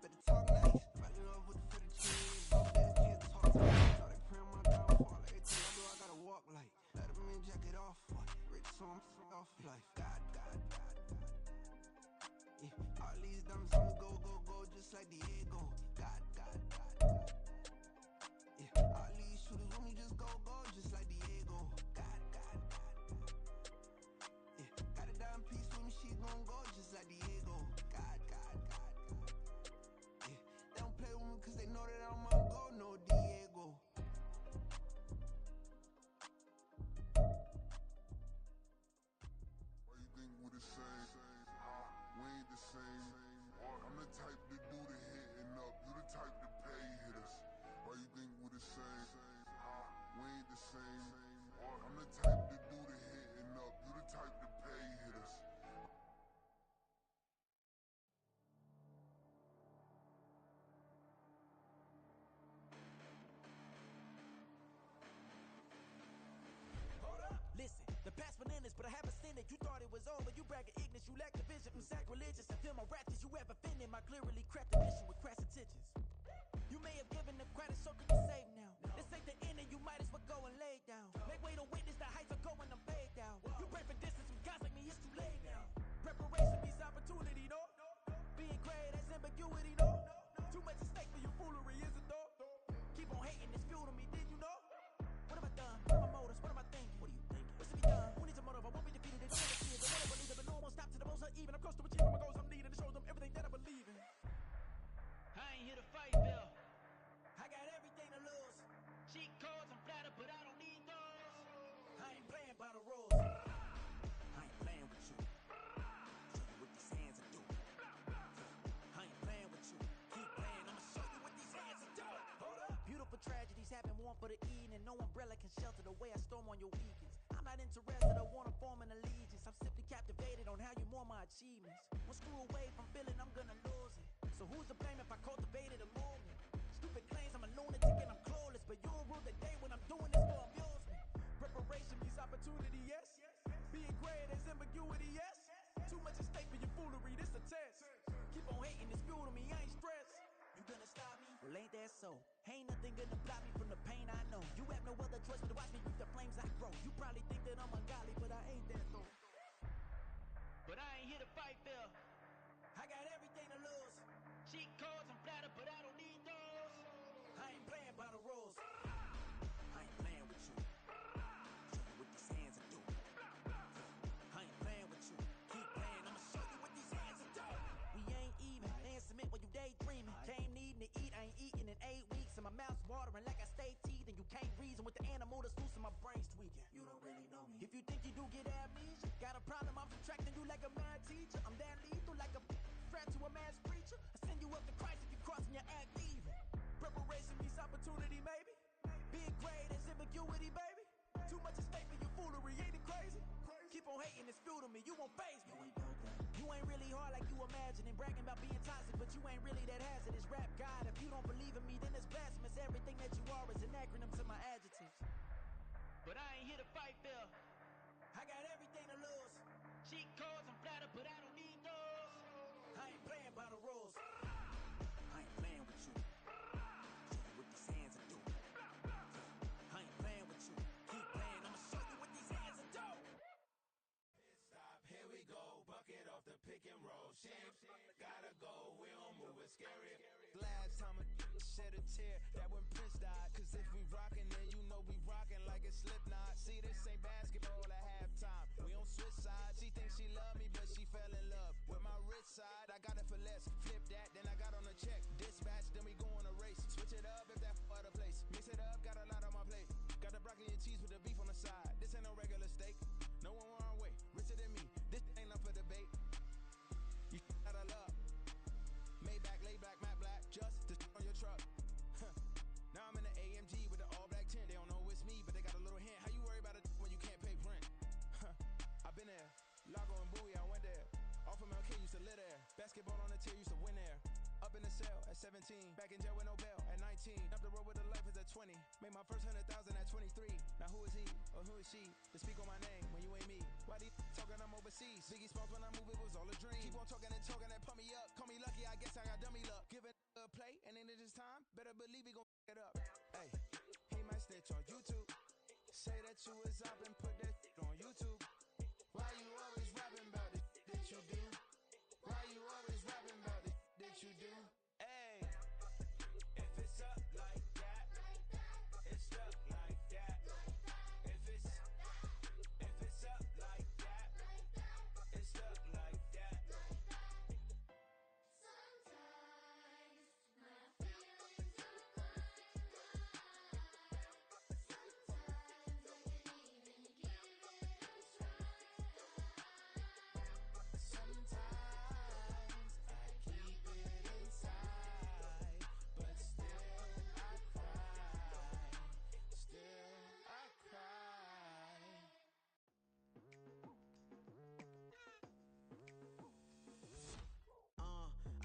better talk nice. Right love with the fettuccine. Go better can't talk to me. Know they pray on my downfall. Everything I do, I gotta walk like. Let them in, jacket off. Rich, so I'm off life. God. All these dumps on me go, just like Diego. God. All these shooters on me just go, just like Diego. God. Got a dime piece with me, she gon' go just like Diego. God. They don't play with me cause they know that I'm on go, no Diego. Why you think we the same? We ain't the same. I'm the type to do the hitting up. You the type to pay hitters. Why you think we the same? We ain't the same. I'm the type to do the hitting up. You the type to pay hitters. Listen, the past bananas, but I haven't seen it. You thought it was over, you bragging ignorance, you lack the vision. I'm sacrilegious, I feel my wrath as you ever offended my clearly crafted mission with crass intentions. You may have given them credit, so can you save now? This ain't the end, and you might as well go and lay down. Make way to witness the heights are going, I'm paid down. You pray for distance from guys like me, it's too late now. Preparation means opportunity, no? Being great has ambiguity, no? Too much at stake for your foolery, is it though? Keep on hating, it's fuel to me, did you know? What have I done? What are my motives? What am I thinking? What are you thinking? What's to be done? Who needs a motive? I won't be defeated. They don't see it. They won't believe it, but no one won't stop to the most even. I'm close to achieving my goals. I'm needing to show them everything that I believe in. I ain't here to fight, Bill. I got everything to lose. Cheat codes, I'm flattered, but I don't need those. I ain't playing by the rules. I ain't playing with you. Show you what these hands are doing. I ain't playing with you. Keep playing, I'ma show you what these hands are doing. Hold up. Beautiful tragedies happen, one for the evening. No umbrella can shelter the way I storm on your weekends. I'm not interested, I wanna form an allegiance. I'm simply captivated on how you more my achievements. One screw away from feeling I'm gonna lose it. So who's to blame if I cultivated a movement? Stupid claims I'm a lunatic and I'm clueless, but you'll rule the day when I'm doing this for amusement. Preparation means opportunity, yes. Being great is ambiguity, yes. Too much at stake for your foolery, this a test. Keep on hating, it's fuel to me, I ain't stressed. You gonna stop me? Well, ain't that so? Ain't nothing gonna block me from the pain I know. You have no other choice but to watch me reap the flames I grow. You probably think that I'm ungodly, but I ain't that though. But I ain't here to fight, Phil. I got everything to lose. Cheat codes, I'm flattered, but I don't need those. I ain't playing by the rules. I ain't playing with you. Show you what these hands are doing. I ain't playing with you. Keep playing, I'ma show you what these hands are doing. We ain't even. They ain't submit when you daydreaming. Came needing to eat, I ain't eating in 8 weeks. And my mouth's watering like I stay teeth. And you can't reason with the animal that's loose and my brain's tweaking. You don't really know me. If you think you do get amnesia, got a problem, I'm subtracting you like a mad teacher. I'm that lethal like a threat to a mass preacher. I send you up to Christ if you crossing your act evil. Preparation means opportunity, maybe. Being great is ambiguity, baby. Too much at stake for your foolery, ain't it crazy? Keep on hating, it's fuel to me, you won't phase me. You ain't really hard like you imagining. Bragging about being toxic, but you ain't really that hazardous. Rap God, if you don't believe in me, then it's blasphemous. Everything that you are is an acronym to my adjectives. But I ain't here to fight, Phil. I got everything to lose. Cheat codes, I'm flattered, but I don't need those. I ain't playing by the rules. I ain't playing with you. Show you what these hands are doing. I ain't playing with you. Keep playing, I'ma show you what these hands are doing. Stop, here we go. Bucket off the pick and roll. Shit, gotta go. We don't move, it's scary. Last time a shed a tear, that when Prince died. Cause if we rockin', then you know we rockin' like it's Slipknot. See, this ain't basketball at halftime. We on switch sides. She thinks she love me, but she fell in love with my rich side. I got it for less. Flip that, then I got on a check. Dispatch, then we go it up if that other place. Mix it up, got a lot on my plate. Got the broccoli and cheese with the beef on the side. This ain't no regular steak. No one wrong way, richer than me. This ain't up for debate. You out of luck. Maybach, lay back, matte black, just to on your truck. Now I'm in the AMG with the all black tint. They don't know it's me, but they got a little hint. How you worry about it when you can't pay rent? I've been there. Lago and Bowie, I went there. Off of MLK, used to live there. Basketball on the tier, used to win there. Up in the cell at 17. Back in jail with no bail at 19. Up the road with the life is at 20. Made my first 100,000 at 23. Now who is he or who is she to speak on my name when you ain't me? Why these talking I'm overseas? Biggie Smalls when I move, it was all a dream. Keep on talking and pump me up. Call me lucky, I guess I got dummy luck. Give it a play and then it's time. Better believe he gon' it up. Hey, he might snitch on YouTube. Say that you was up and put that on YouTube. Why you always rapping about it that you do? Why you always rapping about it that you do? Hey, if it's up like that, it's stuck like that. If it's up like that, it's stuck like that. Sometimes my feelings are blind. Sometimes I can't even give it a try. Sometimes I keep it inside, but still I cry. Still I cry.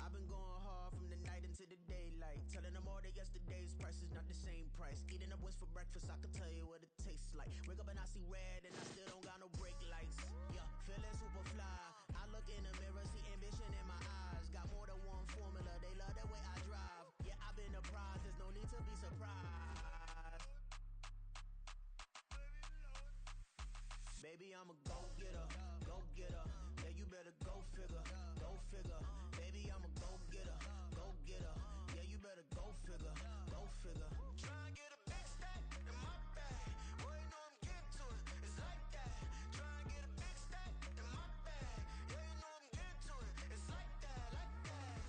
I've been going hard from the night into the daylight. Telling them all that yesterday's price is not the same price. Eating up wings for breakfast, I can tell you what it tastes like. Wake up and I see red and I still don't got no brake lights. Yeah, feeling super fly. I look in the mirror, see ambition in my eyes. Got more than one formula, they love the way I drive. Yeah, I've been a prize, there's no need to be surprised. Baby, I'm a go-getter, go-getter. Yeah, you better go figure, go figure. Baby, I'm a go-getter, go-getter. Yeah, you better go figure, go figure. Try and get a big stack in my bag. Boy, you know I'm getting to it, it's like that. Try and get a big stack in my bag. Yeah, you know I'm getting to it, it's like that, like that.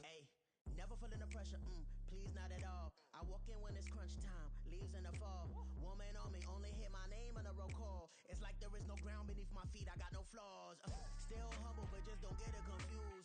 Hey. Never feeling the pressure, please not at all. I walk in when it's crunch time, leaves in the fall. Woman on me, only hit my name on a roll call. It's like there is no ground beneath my feet, I got no flaws. Still humble, but just don't get it confused.